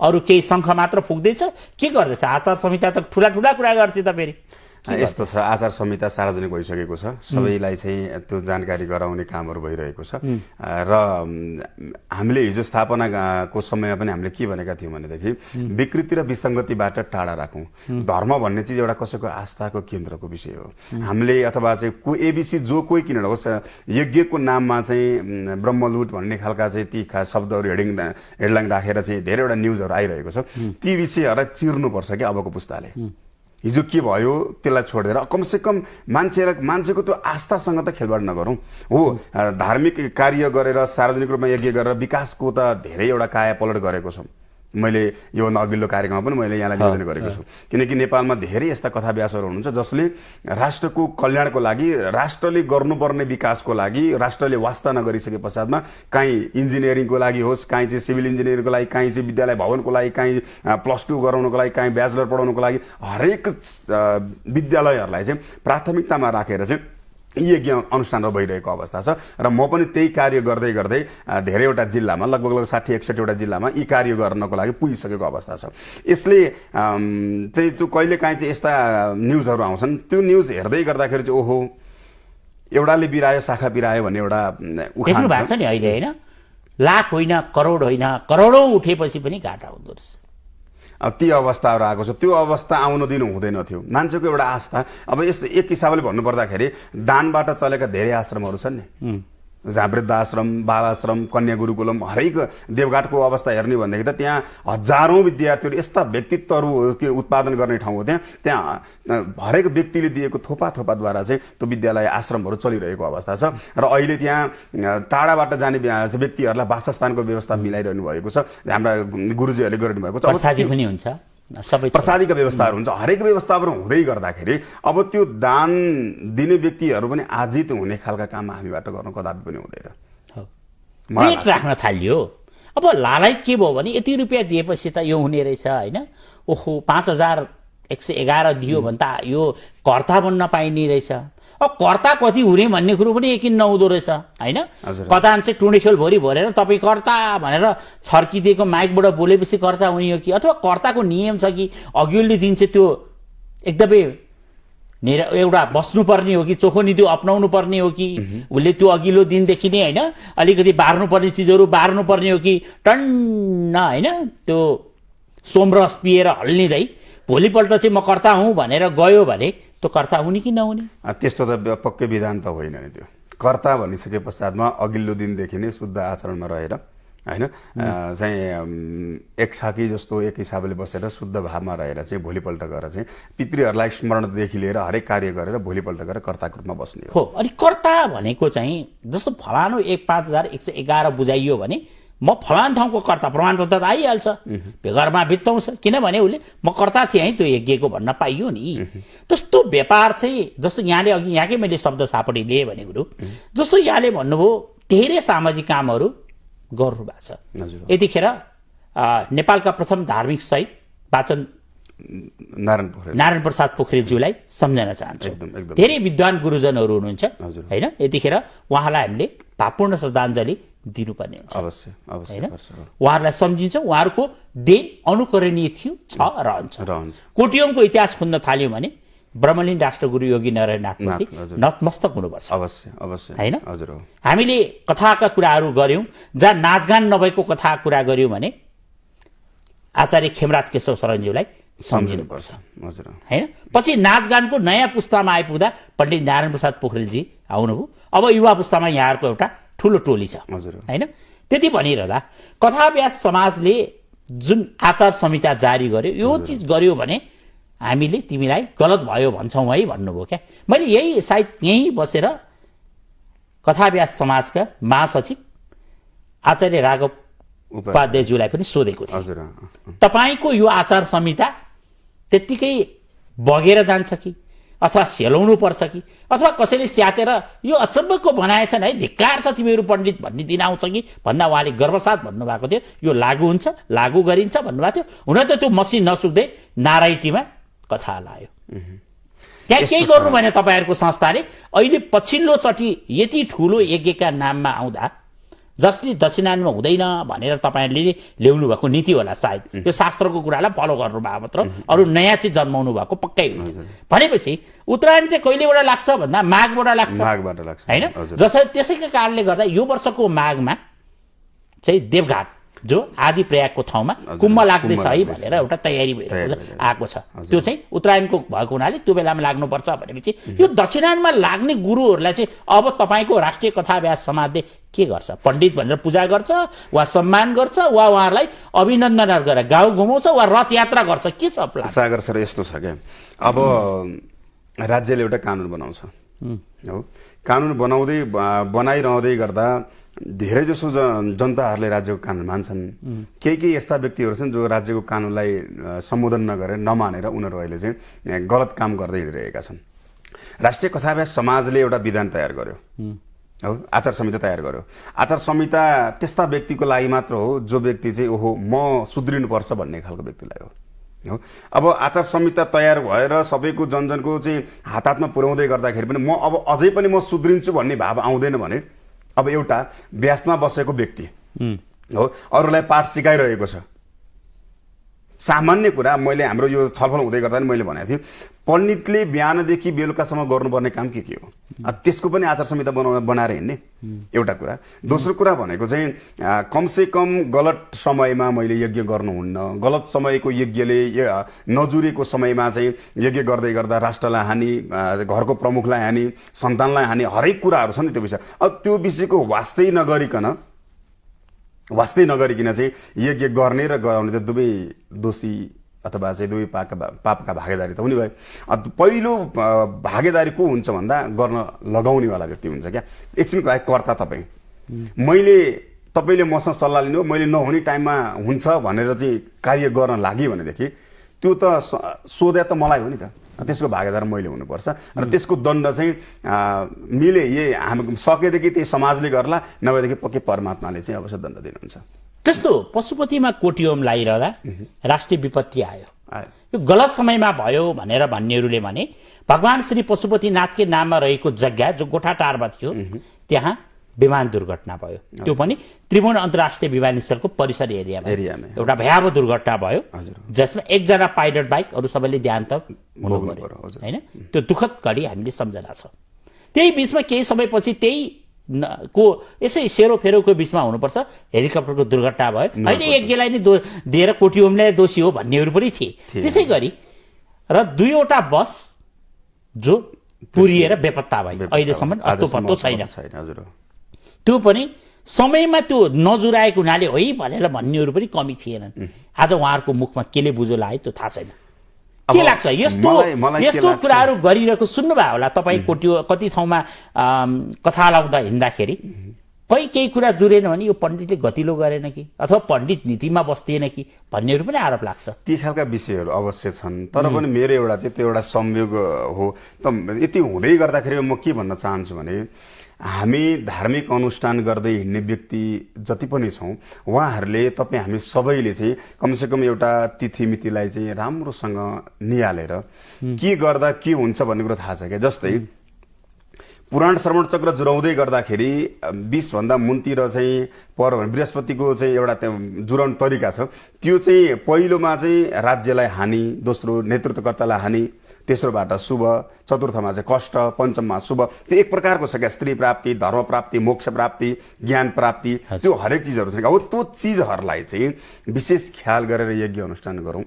अरू केही शङ्ख मात्र फुक्दैछ के गर्दैछ? आचार संहिता त ठुला कुरा गर्थे त फेरि यस्तो छ आचार संहिता सार्वजनिक भइसकेको छ सबैलाई चाहिँ त्यो जानकारी गराउने कामहरू भइरहेको छ र हामीले हिजो स्थापनाको समयमा पनि हामीले के भनेका थियौँ भनेदेखि विकृति र विसङ्गतिबाट टाढा राखौँ। धर्म भन्ने चिज एउटा कसैको आस्थाको केन्द्रको विषय हो। हामीले अथवा चाहिँ एबिसी जो कोही किनेर होस् यज्ञको नाममा चाहिँ ब्रह्मलुट भन्ने खालका चाहिँ ती शब्दहरू हेडलाइन राखेर चाहिँ धेरैवटा न्युजहरू आइरहेको छ ती विषयहरूलाई चिर्नुपर्छ कि अबको पुस्ताले। हिजो के भयो त्यसलाई छोडेर कमसेकम मान्छेको त्यो आस्थासँग त खेलबाड नगरौँ हो। धार्मिक कार्य गरेर सार्वजनिक रूपमा यज्ञ गरेर विकासको त धेरै एउटा काया पलट गरेको छौँ। मैले योभन्दा अघिल्लो कार्यक्रममा पनि मैले यहाँलाई निवेदन गरेको छु किनकि नेपालमा धेरै यस्ता कथा व्यासहरू हुनुहुन्छ जसले राष्ट्रको कल्याणको लागि राष्ट्रले गर्नुपर्ने विकासको लागि राष्ट्रले वास्ता नगरिसके पश्चातमा काहीँ इन्जिनियरिङको लागि होस् काहीँ चाहिँ सिभिल इन्जिनियरिङको लागि काहीँ चाहिँ विद्यालय भवनको लागि काहीँ +2 गराउनको लागि काहीँ ब्याचलर पढाउनको लागि हरेक विद्यालयहरूलाई चाहिँ प्राथमिकतामा राखेर चाहिँ यज्ञ अनुष्ठानहरू भइरहेको अवस्था छ र म पनि त्यही कार्य गर्दै धेरैवटा जिल्लामा लगभग 60-61वटा जिल्लामा यी कार्य गर्नको लागि पुगिसकेको अवस्था छ। यसले चाहिँ त्यो कहिलेकाहीँ चाहिँ यस्ता न्युजहरू आउँछन् त्यो न्युज हेर्दै गर्दाखेरि चाहिँ ओहो एउटाले बिरायो शाखा बिरायो भन्ने एउटा उखान छ नि अहिले होइन लाख होइन करोड होइन करोडौँ उठेपछि पनि घाटा हुँदो रहेछ। ती अवस्थाहरू आएको छ त्यो अवस्था आउन दिनु हुँदैन थियो। मान्छेको एउटा आस्था अब यस एक हिसाबले भन्नुपर्दाखेरि दानबाट चलेका धेरै आश्रमहरू छन् नि जहाँ वृद्धाश्रम बालाश्रम कन्या गुरुकुलम हरेक देवघाटको अवस्था हेर्ने भनेदेखि त त्यहाँ हजारौँ विद्यार्थीहरू यस्ता व्यक्तित्वहरू उत्पादन गर्ने ठाउँ हो। त्यहाँ हरेक व्यक्तिले दिएको थोपाद्वारा चाहिँ त्यो विद्यालय आश्रमहरू चलिरहेको अवस्था छ र अहिले त्यहाँ टाढाबाट जाने व्यक्तिहरूलाई वासस्थानको व्यवस्था मिलाइरहनु भएको छ। हाम्रा गुरुजीहरूले गरिरहनु भएको छ। प्रसादी पनि हुन्छ सबै प्रसादीका व्यवस्थाहरू हुन्छ हरेक व्यवस्थाहरू हुँदै गर्दाखेरि अब त्यो दान दिने व्यक्तिहरू पनि आजित हुने खालका काम हामीबाट गर्नु कदापि पनि हुँदैन। रेट राख्न थालियो अब लालच के भयो भने यति रुपियाँ दिएपछि त यो हुने रहेछ होइन ओहो 5,111 दियो भने त यो कर्ता बन्न पाइने रहेछ। अब कर्ता कति हुने भन्ने कुरो पनि यकिन नहुँदो रहेछ होइन। कता चाहिँ टुँडी खेल भरेर तपाईँ कर्ता भनेर छर्किदिएको माइकबाट बोलेपछि कर्ता हुने हो कि अथवा कर्ताको नियम छ कि अघिल्लो दिन चाहिँ त्यो एकदमै एउटा बस्नुपर्ने हो कि चोखो नीति अपनाउनु पर्ने हो कि उसले त्यो अघिल्लो दिनदेखि नै होइन अलिकति बार्नुपर्ने चिजहरू बार्नुपर्ने हो कि टन्न होइन त्यो सोमरस पिएर हल्लिँदै भोलिपल्ट चाहिँ म कर्ता हुँ भनेर गयो भने त्यो कर्ता हुने कि नहुने? त्यस्तो त पक्कै विधान त होइन नि। त्यो कर्ता भनिसके पश्चातमा अघिल्लो दिनदेखि नै शुद्ध आचरणमा रहेर होइन चाहिँ एक छाकी जस्तो एक हिसाबले बसेर शुद्ध भावमा रहेर चाहिँ भोलिपल्ट गएर चाहिँ पितृहरूलाई स्मरणदेखि लिएर हरेक कार्य गरेर भोलिपल्ट गएर कर्ताको रूपमा बस्ने हो। अनि कर्ता भनेको चाहिँ जस्तो फलानु 5111 बुझाइयो भने म फलान ठाउँको कर्ता प्रमाणपत्र त आइहाल्छ, घरमा बित्ताउँछ, किनभने उसले म कर्ता थिएँ है त्यो यज्ञको भन्न पाइयो नि। त्यस्तो व्यापार चाहिँ जस्तो यहाँले अघि यहाँकै मैले शब्द सापडी लिएँ भने कुरो जस्तो यहाँले भन्नुभयो धेरै सामाजिक कामहरू गर्नु भएको छ। यतिखेर नेपालका प्रथम धार्मिक शहीद वाचन नारायण प्रसाद पोखरेलज्यूलाई सम्झन चाहन्छु। धेरै विद्वान गुरुजनहरू हुनुहुन्छ होइन, यतिखेर उहाँलाई हामीले भावपूर्ण श्रद्धाञ्जली दिनुपर्ने हुन्छ होइन। उहाँहरूलाई सम्झिन्छ, उहाँहरूको देन अनुकरणीय थियो, छ, रहन्छ। कोटियमको इतिहास खुन्न थाल्यो भने ब्रह्मलीन राष्ट्रगुरु योगी नारायणनाथप्रति नतमस्तक हुनुपर्छ होइन। हामीले कथाका कुराहरू गऱ्यौँ, जहाँ नाचगान नभएको कथा कुरा गऱ्यौँ भने आचार्य खेमराज केशव शरणज्यूलाई सम्झिनुपर्छ होइन। पछि नाचगानको नयाँ पुस्तामा आइपुग्दा पण्डित नारायण प्रसाद पोखरेलजी आउनुभयो। अब युवा पुस्तामा यहाँहरूको एउटा ठुलो टोली छ होइन। त्यति भनिरहँदा कथाव्यास समाजले जुन आचार संहिता जारी गर्यो, यो चिज गर्यो भने हामीले तिमीलाई गलत भयो भन्छौँ है भन्नुभयो क्या। मैले यही सायद यहीँ बसेर कथाव्यास समाजका महासचिव आचार्य राघव उपाध्यायज्यूलाई पनि सोधेको थिएँ, तपाईँको यो आचार संहिता त्यत्तिकै बगेर जान्छ कि अथवा सेलाउनु पर्छ कि अथवा कसैले च्यातेर यो अचम्मको बनाएछन् है, धिक्कार छ तिमीहरू पण्डित भन्ने दिन आउँछ कि भन्दा उहाँले गर्वसाथ भन्नुभएको थियो। यो लागू हुन्छ, लागू गरिन्छ भन्नुभएको थियो। हुन त त्यो मसिन नसुक्दै नारायटीमा कथा लायो। त्यहाँ केही गर्नु भएन तपाईँहरूको संस्थाले। अहिले पछिल्लो चोटि यति ठुलो यज्ञका नाममा आउँदा जसले दक्षिणानमा हुँदैन भनेर तपाईँहरूले ल्याउनु भएको नीति होला सायद, यो शास्त्रको कुरालाई फलो गर्नुभयो मात्र, अरू नयाँ चाहिँ जन्माउनु भएको पक्कै होइन। भनेपछि उत्तरायण चाहिँ कहिलेबाट लाग्छ भन्दा माघबाट लाग्छ होइन। जसरी त्यसैका कारणले गर्दा यो वर्षको माघमा चाहिँ देवघाट जो आदि प्रयागको ठाउँमा कुम्भ लाग्दैछ है भनेर एउटा तयारी भइरहेको आएको छ। त्यो चाहिँ उत्तरायणको भएको हुनाले त्यो बेलामा लाग्नुपर्छ भनेपछि यो दक्षिणायनमा लाग्ने गुरुहरूलाई चाहिँ अब तपाईँको राष्ट्रिय कथाव्यास समाजले के गर्छ? पण्डित भनेर पूजा गर्छ वा सम्मान गर्छ वा उहाँहरूलाई अभिनन्दन गरेर गाउँ घुमाउँछ वा रथ यात्रा गर्छ? के छ प्लान? सागर सर यस्तो छ क्या, अब राज्यले एउटा कानुन बनाउँछ हो, कानुन बनाइरहँदै गर्दा धेरै जसो जनताहरूले राज्यको कानुन मान्छन्। केही यस्ता व्यक्तिहरू छन् जो राज्यको कानुनलाई सम्बोधन नगरेर नमानेर उनीहरू अहिले चाहिँ गलत काम गर्दै हिँडिरहेका छन्। राष्ट्रिय कथाव्यास समाजले एउटा विधान तयार गर्यो हो, आचार संहिता तयार गर्यो। आचार संहिता त्यस्ता व्यक्तिको लागि मात्र हो जो व्यक्ति चाहिँ ओहो म सुध्रिनुपर्छ भन्ने खालको व्यक्तिलाई हो। अब आचार संहिता तयार भएर सबैको जनजनको चाहिँ हातमा पुर्याउँदै गर्दाखेरि पनि म अब अझै पनि म सुध्रिन्छु भन्ने भाव आउँदैन भने अब एउटा व्यासमा बसेको व्यक्ति हो अरूलाई पाठ सिकाइरहेको छ। सामान्य कुरा मैले हाम्रो यो छलफल हुँदै गर्दा नि मैले भनेको थिएँ, पण्डितले बिहानदेखि बेलुकासम्म गर्नुपर्ने काम के हो, त्यसको पनि आचार संहिता बनाएर हिँड्ने एउटा कुरा। दोस्रो कुरा भनेको चाहिँ कमसे कम गलत समयमा मैले यज्ञ गर्नुहुन्न, गलत समयको यज्ञले नजुरेको समयमा चाहिँ यज्ञ गर्दै गर्दा राष्ट्रलाई हानि, घरको प्रमुखलाई हानि, सन्तानलाई हानि, हरेक कुराहरू छ नि त्यो विषय। अब त्यो विषयको वास्तै नगरिकन चाहिँ यज्ञ गर्ने र गराउने चाहिँ दुवै दोषी अथवा चाहिँ दुवै पापका भागीदारी त हुने भयो। पहिलो भागीदारी को हुन्छ भन्दा गर्न लगाउनेवाला व्यक्ति हुन्छ क्या। एकछिनको लागि कर्ता तपाईँ, तपाईँले मसँग सल्लाह लिनु, मैले नहुने टाइममा हुन्छ भनेर चाहिँ कार्य गर्न लाग्यो भनेदेखि त्यो त सोध्या त मलाई हो नि त, त्यसको भागीदार मैले हुनुपर्छ र त्यसको दण्ड चाहिँ मिले हामी सकेदेखि त्यही समाजले गर्ला, नभएदेखि पक्कै परमात्माले चाहिँ अवश्य दण्ड दिनुहुन्छ। त्यस्तो पशुपतिमा कोटियोम लागिरहँदा राष्ट्रिय विपत्ति आयो, यो गलत समयमा भयो भनेर भन्नेहरूले भने भगवान श्री पशुपतिनाथकै नाममा रहेको जग्गा जो गोठाटारमा थियो त्यहाँ विमान दुर्घटना भयो, त्यो पनि त्रिभुवन अन्तर्राष्ट्रिय विमानस्थलको परिसर एरियामा एरियामा एउटा भयावह दुर्घटना भयो, हजुर। जसमा एकजना पाइलट बाहेक अरू सबैले देहान्त हुनु पर्यो, हजुर। हैन? त्यो दुःखद घडी हामीले सम्झना छ। त्यही बिचमा केही समयपछि त्यही को यसै सेरोफेरोको बिचमा हुनुपर्छ हेलिकप्टरको दुर्घटना भयो, होइन? यज्ञलाई नै दिएर कोटियोमलाई दोषी हो भन्नेहरू पनि थिए। त्यसै गरी र 2वटा बस जो पुरिएर बेपत्ता भए, अहिलेसम्म अत्तो-पत्तो छैन। हजुर। त्यो पनि समयमा त्यो नजुराएको हुनाले है भनेर भन्नेहरू पनि कमी थिएनन्। आज उहाँहरूको मुखमा केले बुझो लाग्यो त्यो थाहा छैन। के लाग्छ यस्तो कुराहरू गरिरहेको सुन्नुभयो होला तपाईँ कति ठाउँमा कथा लाउँदा हिँड्दाखेरि, खै केही कुरा जुरेन भने यो पण्डितले गतिलो गरेन कि अथवा पण्डित नीतिमा बस्दिएन कि भन्नेहरू पनि आरोप लाग्छ। ती खालका विषयहरू अवश्य छन्, तर पनि मेरो एउटा चाहिँ त्यो एउटा संयोग हो। त यति हुँदै गर्दाखेरि म के भन्न चाहन्छु भने हामी धार्मिक अनुष्ठान गर्दै हिँड्ने व्यक्ति जति पनि छौँ उहाँहरूले तपाईँ हामी सबैले चाहिँ कमसेकम एउटा तिथिमितिलाई चाहिँ राम्रोसँग निहालेर के गर्दा के हुन्छ भन्ने कुरो थाहा छ क्या। जस्तै पुराण श्रवण चक्र जुराउँदै गर्दाखेरि 20 भन्दा मुनतिर चाहिँ बृहस्पतिको चाहिँ एउटा जुराउने तरिका छ। त्यो चाहिँ पहिलोमा चाहिँ राज्यलाई हानि, दोस्रो नेतृत्वकर्तालाई हानि, तेस्रोबाट शुभ, चतुर्थमा चाहिँ कष्ट, पञ्चममा शुभ। त्यो एक प्रकारको छ क्या, स्त्री प्राप्ति, धर्म प्राप्ति, मोक्ष प्राप्ति, ज्ञान प्राप्ति, त्यो हरेक चिजहरू छ। हो त्यो चिजहरूलाई चाहिँ विशेष ख्याल गरेर यज्ञ अनुष्ठान गरौँ।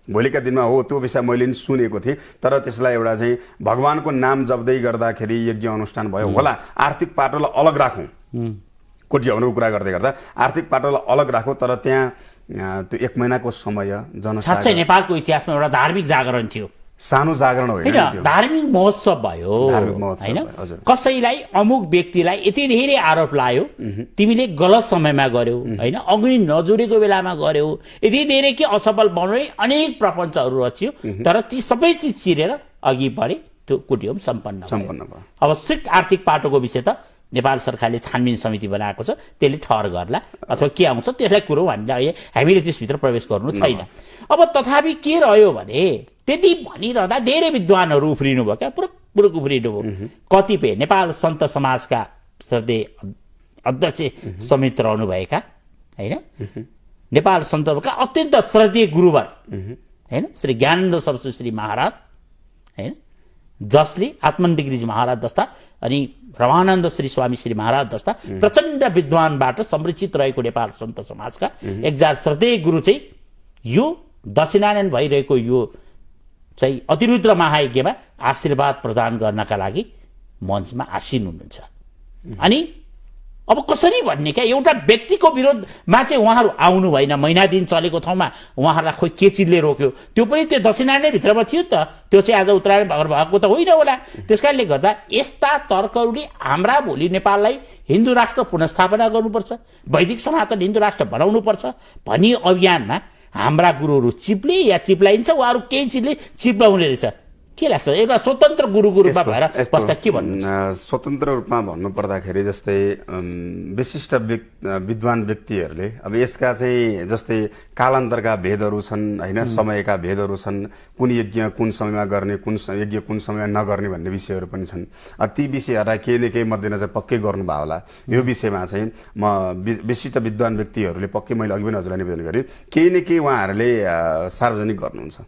भोलिका दिनमा हो त्यो विषय मैले नि सुनेको थिएँ, तर त्यसलाई एउटा चाहिँ भगवानको नाम जप्दै गर्दाखेरि यज्ञ अनुष्ठान भयो होला। आर्थिक पाटोलाई अलग राखौँ, कोटी हवनको कुरा गर्दै गर्दा आर्थिक पाटोलाई अलग राखौँ, तर त्यहाँ त्यो 1 महिनाको समय साँच्चै नेपालको इतिहासमा एउटा धार्मिक जागरण थियो। सानो जागरण होइन, धार्मिक महोत्सव भयो, होइन? कसैलाई अमुक व्यक्तिलाई यति धेरै आरोप लायो, तिमीले गलत समयमा गर्यौ, होइन? अग्नि नजुरेको बेलामा गर्यौ, यति धेरै कि असफल बनाउने अनेक प्रपञ्चहरू रच्यो, तर ती सबै चिज चिरेर अघि बढे, त्यो कुटियोम सम्पन्न भयो। अब स्ट्रिक्ट आर्थिक पाटोको विषय त नेपाल सरकारले छानबिन समिति बनाएको छ, त्यसले ठहर गर्ला अथवा के आउँछ त्यसलाई कुरो हामीले त्यसभित्र प्रवेश गर्नु छैन। अब तथापि के रह्यो भने त्यति भनिरहँदा धेरै विद्वानहरू उफ्रिनु भयो क्या, पुरक उफ्रिनु भयो। कतिपय नेपाल सन्त समाजका श्रद्धेय अध्यक्ष समेत रहनुभएका, होइन? नेपाल सन्तका अत्यन्त श्रद्धेय गुरुवर, होइन? श्री ज्ञानन्द सरस्वती श्री महाराज, होइन? जसले आत्मानन्द गिरिजी महाराज जस्ता अनि रमानन्द श्री स्वामी श्री महाराज जस्ता प्रचण्ड विद्वानबाट संरक्षित रहेको नेपाल सन्त समाजका एकजना श्रद्धेय गुरु चाहिँ यो दक्षिणायन भइरहेको यो चाहिँ अतिरुद्र महायज्ञमा आशीर्वाद प्रदान गर्नका लागि मञ्चमा आसीन हुनुहुन्छ। अनि अब कसरी भन्ने क्या, एउटा व्यक्तिको विरोधमा चाहिँ उहाँहरू आउनु भएन। महिना दिन चलेको ठाउँमा उहाँहरूलाई खोइ के चिजले रोक्यो, त्यो पनि त्यो दक्षिणायन भित्रमा थियो त, त्यो चाहिँ आज उत्तरायण भएको त होइन होला। त्यसकारणले गर्दा यस्ता तर्कहरूले हाम्रा भोलि नेपाललाई हिन्दू राष्ट्र पुनस्थापना गर्नुपर्छ, वैदिक सनातन हिन्दू राष्ट्र बनाउनुपर्छ भनी अभियानमा हाम्रा गुरुहरू चिप्ले या चिप्लाइन्छ, उहाँहरू केही चिजले चिप्लाउने रहेछ। के लाग्छ एउटा स्वतन्त्र गुरुको रूपमा भएर बस्दा के भन्नुहुन्छ? स्वतन्त्र रूपमा भन्नुपर्दाखेरि जस्तै विशिष्ट विद्वान व्यक्तिहरूले अब यसका चाहिँ जस्तै कालान्तरका भेदहरू छन्, होइन? समयका भेदहरू छन्, कुन यज्ञ कुन समयमा गर्ने, कुन यज्ञ कुन समयमा नगर्ने भन्ने विषयहरू पनि छन्। ती विषयहरूलाई केही न केही मध्यनजर पक्कै गर्नुभयो होला। यो विषयमा चाहिँ म विशिष्ट विद्वान व्यक्तिहरूले पक्कै मैले अघि पनि हजुरलाई निवेदन गरेँ, केही न केही उहाँहरूले सार्वजनिक गर्नुहुन्छ।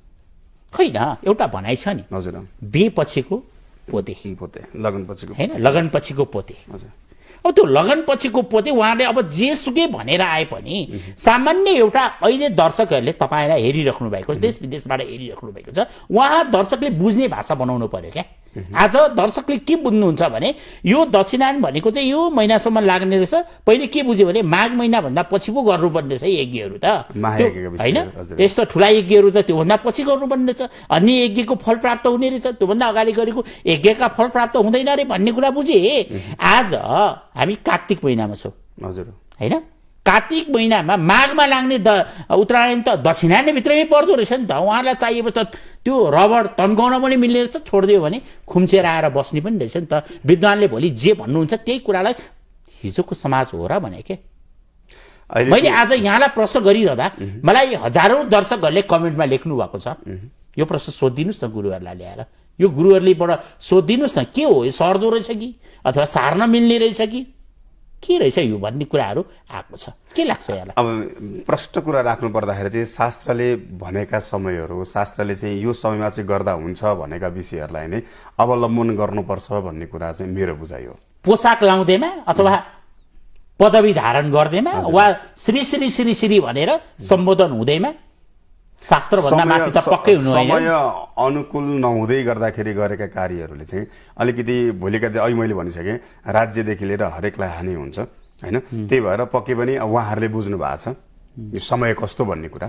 होइन, एउटा भनाइ छ नि, हजुर, बिहे पछिको पोते, लगन पछिको, होइन? लगन पछिको पोते। हजुर, अब त्यो लगन पछिको पोते उहाँले अब जेसुकै भनेर आए पनि सामान्य एउटा अहिले दर्शकहरूले तपाईँलाई हेरिराख्नु भएको, देश विदेशबाट हेरिराख्नु भएको छ, उहाँ दर्शकले बुझ्ने भाषा बनाउनु पर्यो क्या। आज दर्शकले के बुझ्नुहुन्छ भने यो दक्षिणायन भनेको चाहिँ यो महिनासम्म लाग्ने रहेछ। पहिले के बुझ्यो भने माघ महिनाभन्दा पछि पो गर्नुपर्ने रहेछ यज्ञहरू त, होइन? त्यस्तो ठुला यज्ञहरू त त्योभन्दा पछि गर्नुपर्ने रहेछ। अन्य यज्ञको फल प्राप्त हुने रहेछ, त्योभन्दा अगाडि गरेको यज्ञका फल प्राप्त हुँदैन अरे भन्ने कुरा बुझे। आज हामी कार्तिक महिनामा छौँ, हजुर, होइन? कार्तिक महिनामा माघमा लाग्ने उत्तरायण त दक्षिणायनभित्रमै पर्दो रहेछ नि त। उहाँलाई चाहिएपछि त त्यो रबड तन्काउन पनि मिल्ने रहेछ, छोडिदियो भने खुम्चेर आएर बस्ने पनि रहेछ नि त। विद्वानले भोलि जे भन्नुहुन्छ त्यही कुरालाई हिजोको समाज हो र भने के। मैले आज यहाँलाई प्रश्न गरिरहँदा मलाई हजारौँ दर्शकहरूले कमेन्टमा लेख्नु भएको छ, यो प्रश्न सोधिदिनुहोस् न गुरुहरूलाई ल्याएर, यो गुरुहरूले बाट सोधिदिनुहोस् न के हो, यो सर्दो रहेछ कि अथवा सार्न मिल्ने रहेछ कि, के रहेछ यो भन्ने कुराहरू आएको छ। के लाग्छ यहाँलाई? अब प्रष्ट कुरा राख्नु पर्दाखेरि चाहिँ शास्त्रले भनेका समयहरू, शास्त्रले चाहिँ यो समयमा चाहिँ गर्दा हुन्छ भनेका विषयहरूलाई नै अवलम्बन गर्नुपर्छ भन्ने कुरा चाहिँ मेरो बुझाइ हो। पोसाक लाउँदैमा अथवा पदवी धारण गर्दैमा वा श्री श्री श्री श्री भनेर सम्बोधन हुँदैमा शास्त्रभन्दा माथि त पक्कै हुनु होइन। समय अनुकूल नहुँदै गर्दाखेरि गरेका कार्यहरूले चाहिँ अलिकति भोलिका दिन अहिले मैले भनिसकेँ राज्यदेखि लिएर हरेकलाई हानि हुन्छ होइन। त्यही भएर पक्कै पनि उहाँहरूले बुझ्नु भएको छ यो समय कस्तो भन्ने कुरा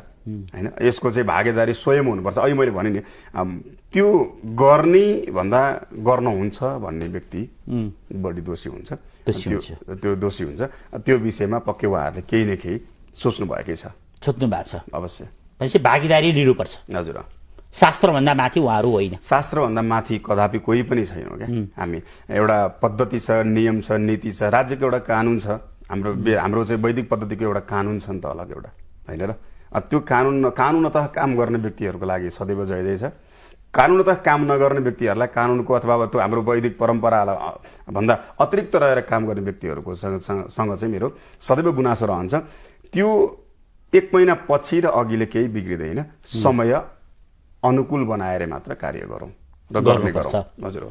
होइन। यसको चाहिँ भागीदारी स्वयं हुनुपर्छ। अहिले मैले भने नि त्यो गर्ने भन्दा गर्न हुन्छ भन्ने व्यक्ति बढी दोषी हुन्छ, त्यो दोषी हुन्छ। त्यो विषयमा पक्कै उहाँहरूले केही न केही सोच्नु भएकै छ, सोच्नु भएको छ। अवश्य भनेपछि भागीदारी लिनुपर्छ। हजुर, शास्त्रभन्दा माथि उहाँहरू होइन। शास्त्रभन्दा माथि कदापि कोही पनि छैनौँ क्या हामी। एउटा पद्धति छ, नियम छ, नीति छ, राज्यको एउटा कानुन छ। हाम्रो चाहिँ वैदिक पद्धतिको एउटा कानुन छ नि त अलग एउटा होइन र। त्यो कानुनतः काम गर्ने व्यक्तिहरूको लागि सदैव जयदै छ। कानुनतः काम नगर्ने व्यक्तिहरूलाई कानुनको अथवा त्यो हाम्रो वैदिक परम्परालाई भन्दा अतिरिक्त रहेर काम गर्ने व्यक्तिहरूको सँग चाहिँ मेरो सदैव गुनासो रहन्छ। त्यो 1 महिना पछि र अघिले केही बिग्रिँदैन। समय अनुकूल बनाएर मात्र कार्य गरौँ र गर्ने गरौँ। हजुर,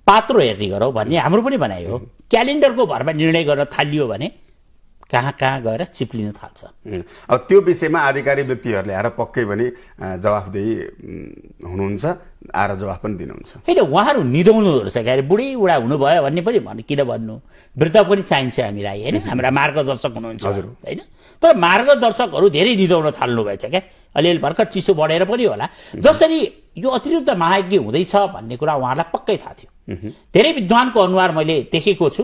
पात्रो हेर्ने गरौँ भन्ने हाम्रो पनि भनाइ हो। क्यालेन्डरको भरमा निर्णय गर्न थालियो भने कहाँ कहाँ गएर चिप्लिन थाल्छ। अब त्यो विषयमा आधिकारिक व्यक्तिहरूले आएर पक्कै पनि जवाफदेही हुनुहुन्छ, आएर जवाफ पनि दिनुहुन्छ। होइन, उहाँहरू निधाउनुहरू छ क्या, बुढीबुढा हुनुभयो भन्ने पनि किन भन्नु, वृद्ध पनि चाहिन्छ हामीलाई होइन। हाम्रा मार्गदर्शक हुनुहुन्छ होइन। तर मार्गदर्शकहरू धेरै निधाउन थाल्नु भएछ क्या। अलिअलि भर्खर चिसो बढेर पनि होला। जसरी यो अतिरिक्त महायज्ञ हुँदैछ भन्ने कुरा उहाँलाई पक्कै थाहा थियो। धेरै विद्वानको अनुहार मैले देखेको छु।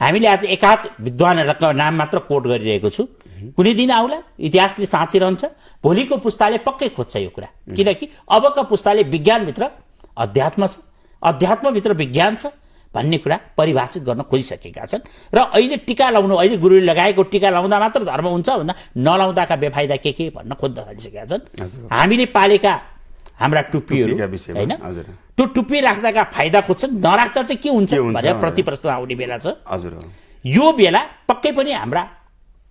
हामीले आज एकाध विद्वानहरूको नाम मात्र कोट गरिरहेको छु। कुनै दिन आउला, इतिहासले साँचिरहन्छ। भोलिको पुस्ताले पक्कै खोज्छ यो कुरा, किनकि अबका पुस्ताले विज्ञानभित्र अध्यात्म छ, अध्यात्मभित्र विज्ञान छ भन्ने कुरा परिभाषित गर्न खोजिसकेका छन्। र अहिले टीका लाउनु, अहिले गुरुले लगाएको टीका लाउँदा मात्र धर्म हुन्छ भन्दा नलाउँदाका बेफाइदा के भन्न खोज्न थालिसकेका छन्। हामीले पालेका हाम्रा टुप्पीहरू होइन, त्यो टुप्पी राख्दाका फाइदा खोज्छन्, नराख्दा चाहिँ के हुन्छ भनेर प्रतिप्रश्न आउने बेला छ। हजुर, यो बेला पक्कै पनि हाम्रा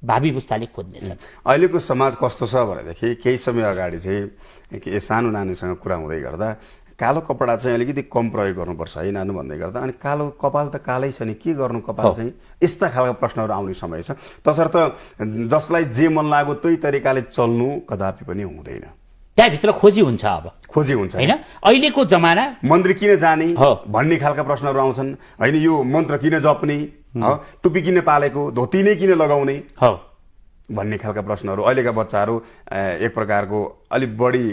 भावी पुस्ताले खोज्नेछन्। अहिलेको समाज कस्तो छ भनेदेखि केही समय अगाडि चाहिँ सानो नानीसँग कुरा हुँदै गर्दा कालो कपडा चाहिँ अलिकति कम प्रयोग गर्नुपर्छ है नानु भन्दै गर्दा, अनि कालो कपाल त कालै छ नि, के गर्नु कपाल चाहिँ, यस्ता खालका प्रश्नहरू आउने समय छ। तसर्थ जसलाई जे मन लाग्यो त्यही तरिकाले चल्नु कदापि पनि हुँदैन। त्यहाँभित्र खोजी हुन्छ। अब खोजी हुन्छ होइन। अहिलेको जमाना मन्त्री किन जाने भन्ने खालका प्रश्नहरू आउँछन् होइन। यो मन्त्र किन जप्ने, टुपी किन पालेको, धोती नै किन लगाउने भन्ने खालका प्रश्नहरू। अहिलेका बच्चाहरू एक प्रकारको अलिक बढी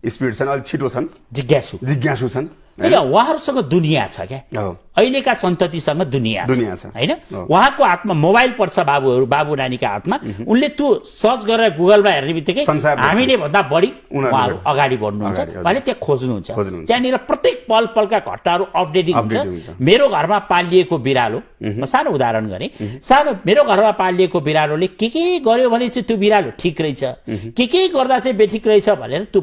स्पिड छन्, अलिक छिटो छन्, जिज्ञासु छन्। उहाँहरूसँग दुनियाँ छ क्या। अहिलेका सन्ततिसँग दुनियाँ छ होइन। उहाँको हातमा मोबाइल पर्छ, बाबु नानीका हातमा। उनले त्यो सर्च गरेर गुगलमा हेर्ने बित्तिकै हामीले भन्दा बढी उहाँहरू अगाडि बढ्नुहुन्छ भने त्यहाँ खोज्नुहुन्छ। त्यहाँनिर प्रत्येक पलका घटनाहरू अपडेटिङ हुन्छ। मेरो घरमा पालिएको बिरालो, म सानो उदाहरण गरेँ, मेरो घरमा पालिएको बिरालोले के गर्यो भने चाहिँ त्यो बिरालो ठिक रहेछ, के गर्दा चाहिँ बेठिक रहेछ भनेर त्यो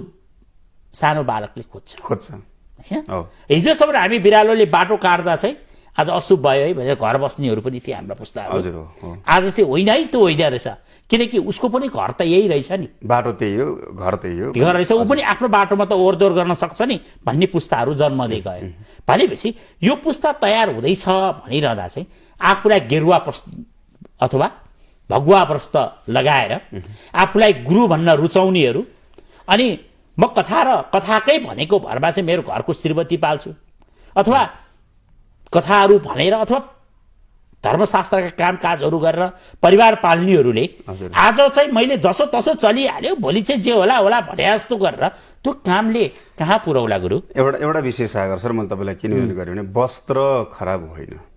सानो बालकले खोज्छ होइन। हिजोसम्म हामी बिरालोले बाटो काट्दा चाहिँ आज अशुभ भयो है भनेर घर बस्नेहरू पनि थिए हाम्रा पुस्ताहरू। आज चाहिँ होइन है, त्यो होइन रहेछ, किनकि उसको पनि घर त यही रहेछ नि, बाटो त्यही हो, घर त्यही हो, घर रहेछ, ऊ पनि आफ्नो बाटोमा त ओहोरदोहोर गर्न सक्छ नि भन्ने पुस्ताहरू जन्मदै गयो। भनेपछि यो पुस्ता तयार हुँदैछ भनिरहँदा चाहिँ आफूलाई गेरुवा अथवा भगुवा वस्त्र लगाएर आफूलाई गुरु भन्न रुचाउनेहरू, अनि म कथाकै भनेको भरमा चाहिँ मेरो घरको श्रीमती पाल्छु अथवा कथाहरू भनेर अथवा धर्मशास्त्रका कामकाजहरू गरेर परिवार पाल्नेहरूले आज चाहिँ मैले जसो तसो चलिहाल्यो, भोलि चाहिँ जे होला भने जस्तो गरेर त्यो कामले कहाँ पुर्याउला गुरु? एउटा विषय सागर सर, मैले तपाईँलाई किन गरेँ भने वस्त्र खराब होइन,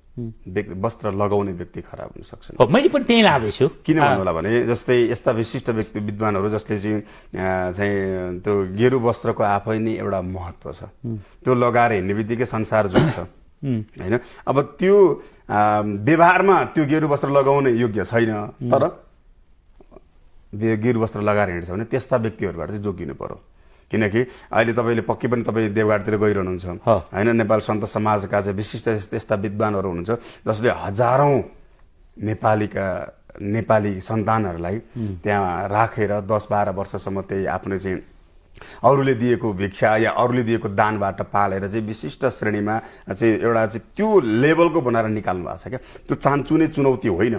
वस्त्र लगाउने व्यक्ति खराब हुन सक्छ। मैले पनि त्यही लाँदैछु। किन भन्नु होला भने जस्तै यस्ता विशिष्ट व्यक्ति विद्वानहरू जसले चाहिँ त्यो गेरु वस्त्रको आफै नै एउटा महत्त्व छ। त्यो लगाएर हिँड्ने बित्तिकै संसार जुट्छ होइन। अब त्यो व्यवहारमा त्यो गेरु वस्त्र लगाउने योग्य छैन, तर गेरु वस्त्र लगाएर हिँड्छ भने त्यस्ता व्यक्तिहरूबाट चाहिँ जोगिनु पर्यो। किनकि अहिले तपाईँले पक्कै पनि तपाईँ देवघाटतिर गइरहनुहुन्छ होइन। नेपाल सन्त समाजका चाहिँ विशिष्ट यस्ता विद्वानहरू हुनुहुन्छ जसले हजारौँ नेपाली सन्तानहरूलाई त्यहाँ राखेर 10-12 वर्षसम्म त्यही आफ्नो चाहिँ अरूले दिएको भिक्षा या अरूले दिएको दानबाट पालेर चाहिँ विशिष्ट श्रेणीमा चाहिँ एउटा चाहिँ त्यो लेभलको बनाएर निकाल्नु भएको छ क्या। त्यो चान्चुने चुनौती होइन।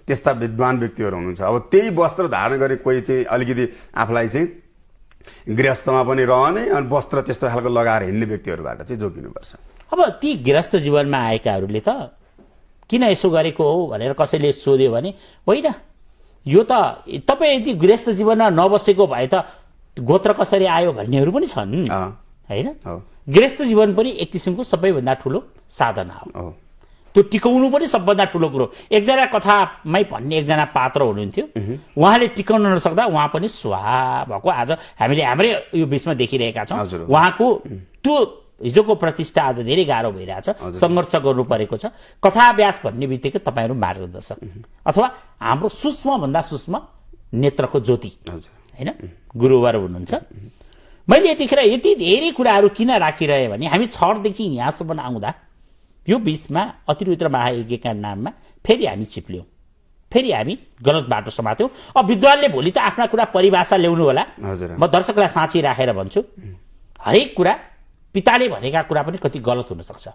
त्यस्ता विद्वान व्यक्तिहरू हुनुहुन्छ। अब त्यही वस्त्र धारण गरे कोही चाहिँ अलिकति आफूलाई चाहिँ गृहस्थमा पनि रहने अनि वस्त्र त्यस्तो खालको लगाएर हिँड्ने व्यक्तिहरूबाट चाहिँ जोगिनुपर्छ। अब ती गृहस्थ जीवनमा आएकाहरूले त किन यसो गरेको हो भनेर कसैले सोध्यो भने होइन, यो त तपाईँ यदि गृहस्थ जीवनमा नबसेको भए त गोत्र कसरी आयो भन्नेहरू पनि छन् होइन। गृहस्थ जीवन पनि एक किसिमको सबैभन्दा ठुलो साधना हो। त्यो टिकाउनु पनि सबभन्दा ठुलो कुरो। एकजना कथामै भन्ने एकजना पात्र हुनुहुन्थ्यो, उहाँले टिकाउन नसक्दा उहाँ पनि स्वाहा भएको आज हामीले हाम्रै यो बिचमा देखिरहेका छौँ। उहाँको त्यो हिजोको प्रतिष्ठा आज धेरै गाह्रो भइरहेछ, सङ्घर्ष गर्नु परेको छ। कथाव्यास भन्ने बित्तिकै तपाईँहरू मार्गदर्शक अथवा हाम्रो सूक्ष्मभन्दा सूक्ष्म नेत्रको ज्योति होइन गुरुवर हुनुहुन्छ। मैले यतिखेर यति धेरै कुराहरू किन राखिरहेँ भने हामी छठदेखि यहाँसम्म आउँदा यो बिचमा अतिरुद्र महायज्ञका नाममा फेरि हामी चिप्ल्यौँ, फेरि हामी गलत बाटो समात्यौँ। अब विद्वानले भोलि त आफ्ना कुरा परिभाषा ल्याउनु होला। म दर्शकलाई साँची राखेर भन्छु, हरेक कुरा पिताले भनेका कुरा पनि कति गलत हुनसक्छ।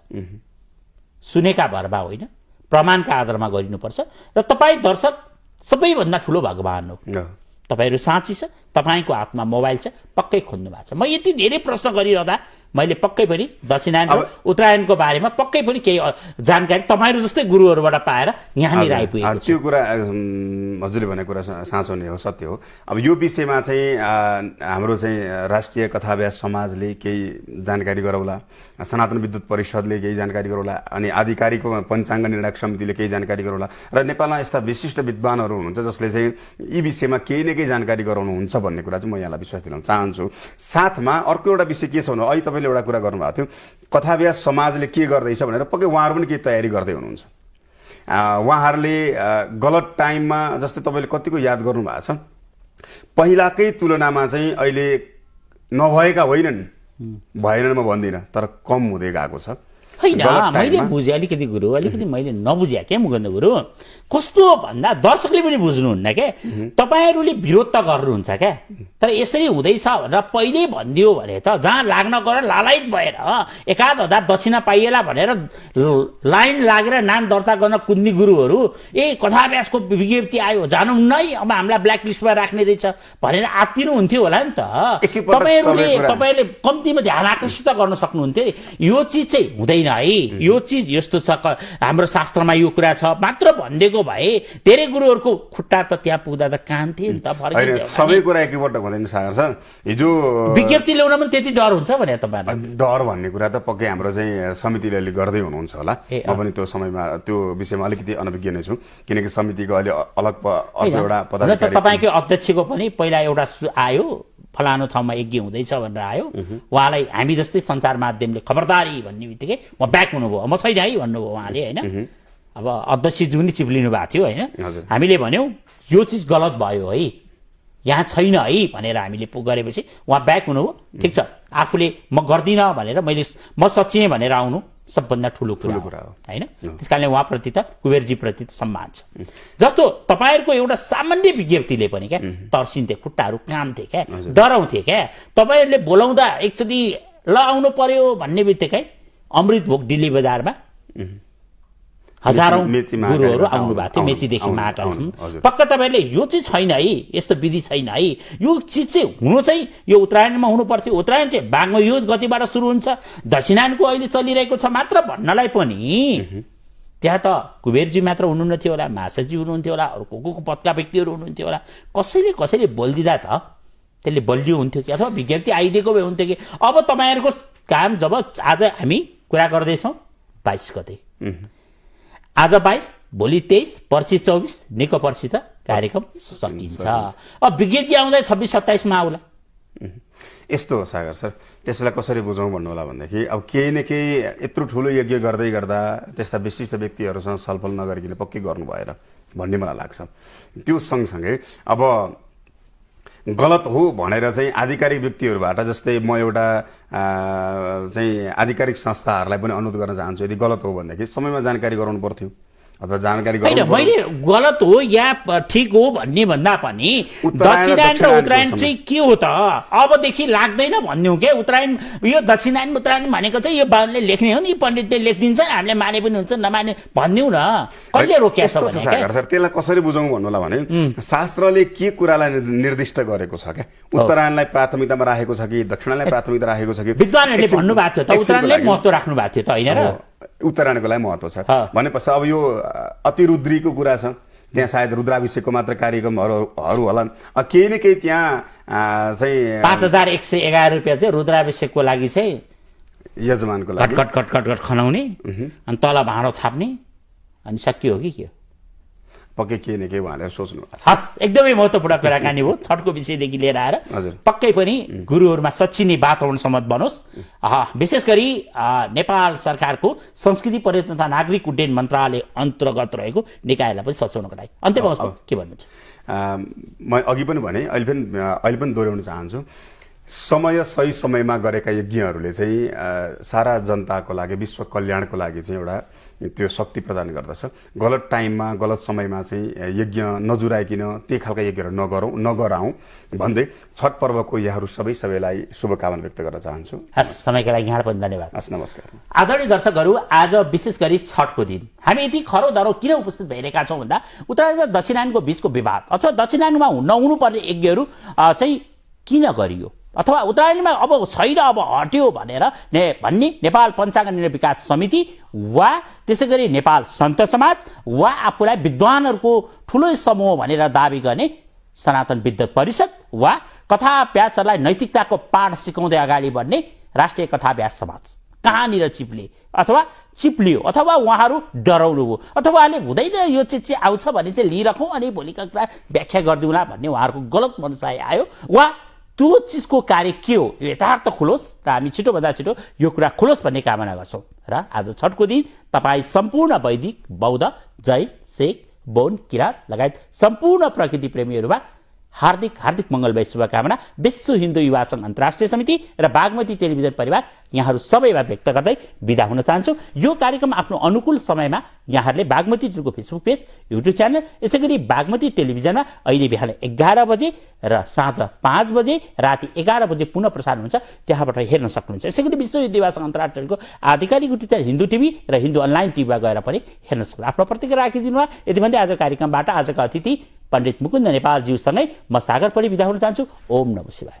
सुनेका भरमा होइन, प्रमाणका आधारमा गरिनुपर्छ। र तपाईँ दर्शक सबैभन्दा ठुलो भगवान हो। तपाईँहरू साँची छ, तपाईँको हातमा मोबाइल छ, पक्कै खोज्नु भएको छ। म यति धेरै प्रश्न गरिरहँदा मैले पक्कै पनि दक्षिणायन र उत्तरायणको बारेमा पक्कै पनि केही जानकारी तपाईँहरू जस्तै गुरुहरूबाट पाएर यहाँनिर आइपुगेको छु। त्यो कुरा हजुरले भनेको कुरा साँचो नै हो, सत्य हो। अब यो विषयमा चाहिँ हाम्रो चाहिँ राष्ट्रिय कथाव्यास समाजले केही जानकारी गराउला, सनातन विद्युत परिषदले केही जानकारी गराउला, अनि आधिकारिक पञ्चाङ्ग निर्णायक समितिले केही जानकारी गराउला, र नेपालमा यस्ता विशिष्ट विद्वानहरू हुनुहुन्छ जसले चाहिँ यी विषयमा केही न केही जानकारी गराउनुहुन्छ भन्ने कुरा चाहिँ म यहाँलाई विश्वास दिलाउन चाहन्छु। साथमा अर्को एउटा विषय के छ भने अहिले तपाईँले एउटा कुरा गर्नुभएको थियो, कथाव्यास समाजले के गर्दैछ भनेर पक्कै उहाँहरू पनि केही तयारी गर्दै हुनुहुन्छ। उहाँहरूले गलत टाइममा, जस्तै तपाईँले कतिको याद गर्नुभएको छ, पहिलाकै तुलनामा चाहिँ अहिले नभएका होइनन्, भएनन् म भन्दिनँ, तर कम हुँदै गएको छ। होइन मैले बुझेँ अलिकति गुरु, अलिकति मैले नबुझेँ क्या मुकुन्द गुरु। कस्तो भन्दा दर्शकले पनि बुझ्नुहुन्न क्या, तपाईँहरूले विरोध त गर्नुहुन्छ क्या, तर यसरी हुँदैछ भनेर पहिले भनिदियो भने त जहाँ लाग्न गएर लालायत भएर 1000 दक्षिणा पाइएला भनेर लाइन लागेर नाम दर्ता गर्न कुद्ने गुरुहरू कथाव्यासको विज्ञप्ति आयो जानुहुन्न है, अब हामीलाई ब्ल्याक लिस्टमा राख्ने रहेछ भनेर आत्तिनु हुन्थ्यो होला नि त। तपाईँहरूले कम्तीमा ध्यान आकर्षित गर्न सक्नुहुन्थ्यो। यो चिज चाहिँ हुँदैन है, यो चिज यस्तो छ, हाम्रो शास्त्रमा यो कुरा छ मात्र भनिदिएको भए धेरै गुरुहरूको खुट्टा त त्यहाँ पुग्दा त कान थिए नि त। सबै कुरा एकैपल्ट हुँदैन सागर सर। हिजो विज्ञप्ति ल्याउन पनि त्यति डर हुन्छ भने तपाईँलाई? डर भन्ने कुरा त पक्कै हाम्रो चाहिँ समितिले गर्दै हुनुहुन्छ होला। म पनि त्यो समयमा त्यो विषयमा अलिकति अनभिज्ञ नै छु, किनकि समितिको अहिले अलग एउटा पदाधिकारी तपाईँकै अध्यक्षको पनि पहिला एउटा आयो, फलानु ठाउँमा यज्ञ हुँदैछ भनेर आयो, उहाँलाई हामी जस्तै सञ्चार माध्यमले खबरदारी भन्ने बित्तिकै उहाँ ब्याक हुनुभयो, म छैन है भन्नुभयो उहाँले होइन। अब अध्यक्षज्यू पनि चिप्लिनु भएको थियो होइन। हामीले भन्यौँ यो चिज गलत भयो है, यहाँ छैन है भनेर हामीले गरेपछि उहाँ ब्याक हुनुभयो। ठिक छ, आफूले म गर्दिनँ भनेर म सच्चिएँ भनेर आउनु सबभन्दा ठुलो कुरा हो होइन। त्यस कारणले उहाँप्रति त कुबेरजीप्रति सम्मान छ। जस्तो तपाईँहरूको एउटा सामान्य विज्ञप्तिले पनि क्या तर्सिन्थे, खुट्टाहरू काम्थे क्या, डराउँथे क्या। तपाईँहरूले बोलाउँदा एकचोटि ल आउनु पर्यो भन्ने बित्तिकै अमृत भोग दिल्ली बजारमा हजारौं गुरुहरू आउनु भएको थियो, मेचीदेखि महाकालसम्म। पक्का तपाईँहरूले यो चिज छैन है, यस्तो विधि छैन है, यो चिज चाहिँ हुनु चाहिँ यो उत्तरायणमा हुनु पर्थ्यो, उत्तरायण चाहिँ बाघमा यो गतिबाट सुरु हुन्छ, दक्षिणायनको अहिले चलिरहेको छ मात्र भन्नलाई पनि त्यहाँ त कुबेरजी मात्र हुनुहुन्न थियो होला, माछाजी हुनुहुन्थ्यो होला, अरू को पत्का व्यक्तिहरू हुनुहुन्थ्यो होला। कसैले बोलिदिँदा त त्यसले बलियो हुन्थ्यो कि, अथवा विज्ञप्ति आइदिएको भए हुन्थ्यो कि। अब तपाईँहरूको काम जब आज हामी कुरा गर्दैछौँ 22 गते, आज 22, भोलि 23, पर्सि 24, निको पर्सि त कार्यक्रम सकिन्छ। अब विज्ञप्ति आउँदै 26-27 मा आउला। यस्तो हो सागर सर, त्यसलाई कसरी बुझौँ भन्नु होला भनेदेखि अब केही न केही यत्रो ठुलो यज्ञ गर्दै गर्दा त्यस्ता विशिष्ट व्यक्तिहरूसँग छलफल नगरिकन पक्कै गर्नु भएर भन्ने मलाई लाग्छ। त्यो सँगसँगै अब गलत हो भनेर चाहिँ आधिकारिक व्यक्तिहरूबाट, जस्तै म एउटा चाहिँ आधिकारिक संस्थाहरूलाई पनि अनुरोध गर्न चाहन्छु, यदि गलत हो भनेदेखि समयमा जानकारी गराउनु पर्थ्यो अथवा जानकारी होइन गराउनु मैले गलत हो या ठिक हो भन्ने भन्दा पनि दक्षिणायन र उत्तरायण चाहिँ के हो त अबदेखि लाग्दैन भन्ने हो क्या उत्तरायण यो दक्षिणायन उत्तरायण भनेको चाहिँ यो बाहुनले लेख्ने हो नि पण्डितले लेखिदिन्छ हामीले माने पनि हुन्छ नमाने भनिदिउँ न कहिले रोकिया छ भने सागर सर त्यसलाई कसरी बुझौँ भन्नुलाई भने शास्त्रले के कुरालाई निर्दिष्ट गरेको छ क्या उत्तरायणलाई प्राथमिकतामा राखेको छ कि दक्षिणायनलाई प्राथमिकता राखेको छ कि विद्वानहरूले भन्नुभएको थियो त उत्तरायणले महत्त्व राख्नु भएको थियो त होइन र उत्तरायणको लागि महत्त्व छ भनेपछि अब यो अतिरुद्रीको कुरा छ त्यहाँ सायद रुद्राभिषेकको मात्र कार्यक्रमहरू होलान् केही न केही त्यहाँ चाहिँ 5111 रुपियाँ चाहिँ रुद्राभिषेकको लागि चाहिँ यजमानको लागि कट खनाउने अनि तल भाँडो थाप्ने अनि सकियो हो कि के पक्कै केही न केही भनेर सोच्नु हस् एकदमै महत्त्वपूर्ण कुराकानी हो छठको विषयदेखि लिएर आएर पक्कै पनि गुरुहरूमा सच्चिने वातावरणसम्म बनोस् विशेष गरी नेपाल सरकारको संस्कृति पर्यटन तथा नागरिक उड्डयन मन्त्रालय अन्तर्गत रहेको निकायलाई पनि सच्याउनको लागि अन्त्यमा के भन्नुहुन्छ म अघि पनि भने अहिले पनि दोहोऱ्याउन चाहन्छु समय सही समयमा गरेका यज्ञहरूले चाहिँ सारा जनताको लागि विश्व कल्याणको लागि चाहिँ एउटा त्यो शक्ति प्रदान गर्दछ गलत टाइममा गलत समयमा चाहिँ यज्ञ नजुराइकिन त्यही खालका यज्ञहरू नगराउँ भन्दै छठ पर्वको यहाँहरू सबैलाई शुभकामना व्यक्त गर्न चाहन्छु हस् समयका लागि यहाँ पनि धन्यवाद हस् नमस्कार आदरणीय दर्शकहरू आज विशेष गरी छठको दिन हामी यति खरो दरो किन उपस्थित भइरहेका छौँ भन्दा उत्तरायण र दक्षिणायनको बीचको विवाद अथवा दक्षिणायनमा नहुनुपर्ने यज्ञहरू चाहिँ किन गरियो अथवा उत्तरायणमा अब छैन अब हट्यो भनेर भन्ने नेपाल पञ्चाङ्ग निर्णय विकास समिति वा त्यसै गरी नेपाल सन्त समाज वा आफूलाई विद्वानहरूको ठुलो समूह भनेर दाबी गर्ने सनातन विद्वत परिषद वा कथाभ्यासहरूलाई नैतिकताको पाठ सिकाउँदै अगाडि बढ्ने राष्ट्रिय कथाभ्यास समाज कहाँनिर चिप्लियो अथवा उहाँहरू डराउनु हो अथवा उहाँले हुँदैन यो चिज आउँछ भने चाहिँ लिइराखौँ अनि भोलिका कुरा व्याख्या गरिदिउँला भन्ने उहाँहरूको गलत मनसाय आयो वा त्यो चिजको कार्य के हो यो यथार्थ खुलोस् र हामी छिटोभन्दा छिटो यो कुरा खुलोस् भन्ने कामना गर्छौँ र आज छठको दिन तपाईँ सम्पूर्ण वैदिक बौद्ध जैन सिख बौद्ध किराँत लगायत सम्पूर्ण प्रकृति प्रेमीहरूमा हार्दिक मङ्गलमय शुभकामना विश्व हिन्दू युवा सङ्घ अन्तर्राष्ट्रिय समिति र बागमती टेलिभिजन परिवार यहाँहरू सबैमा व्यक्त गर्दै बिदा हुन चाहन्छु यो कार्यक्रम आफ्नो अनुकूल समयमा यहाँहरूले बागमतीको फेसबुक पेज युट्युब च्यानल यसै गरी बागमती टेलिभिजनमा अहिले बिहान 11 बजे र साँझ 5 बजे राति 11 बजे पुनः प्रसारण हुन्छ त्यहाँबाट हेर्न सक्नुहुन्छ यसै गरी विश्व हिन्दू युवा सङ्घ अन्तर्राष्ट्रियको आधिकारिक युट्युब च्यानल हिन्दू टिभी र हिन्दू अनलाइन टिभीमा गएर पनि हेर्न सक्नुहुन्छ आफ्नो प्रतिक्रिया राखिदिनु भयो यति भन्दै आज कार्यक्रमबाट आजका अतिथि पण्डित मुकुन्द नेपालज्यूसँगै म सागर पढी बिदा हुन चाहन्छु ओम नमः शिवाय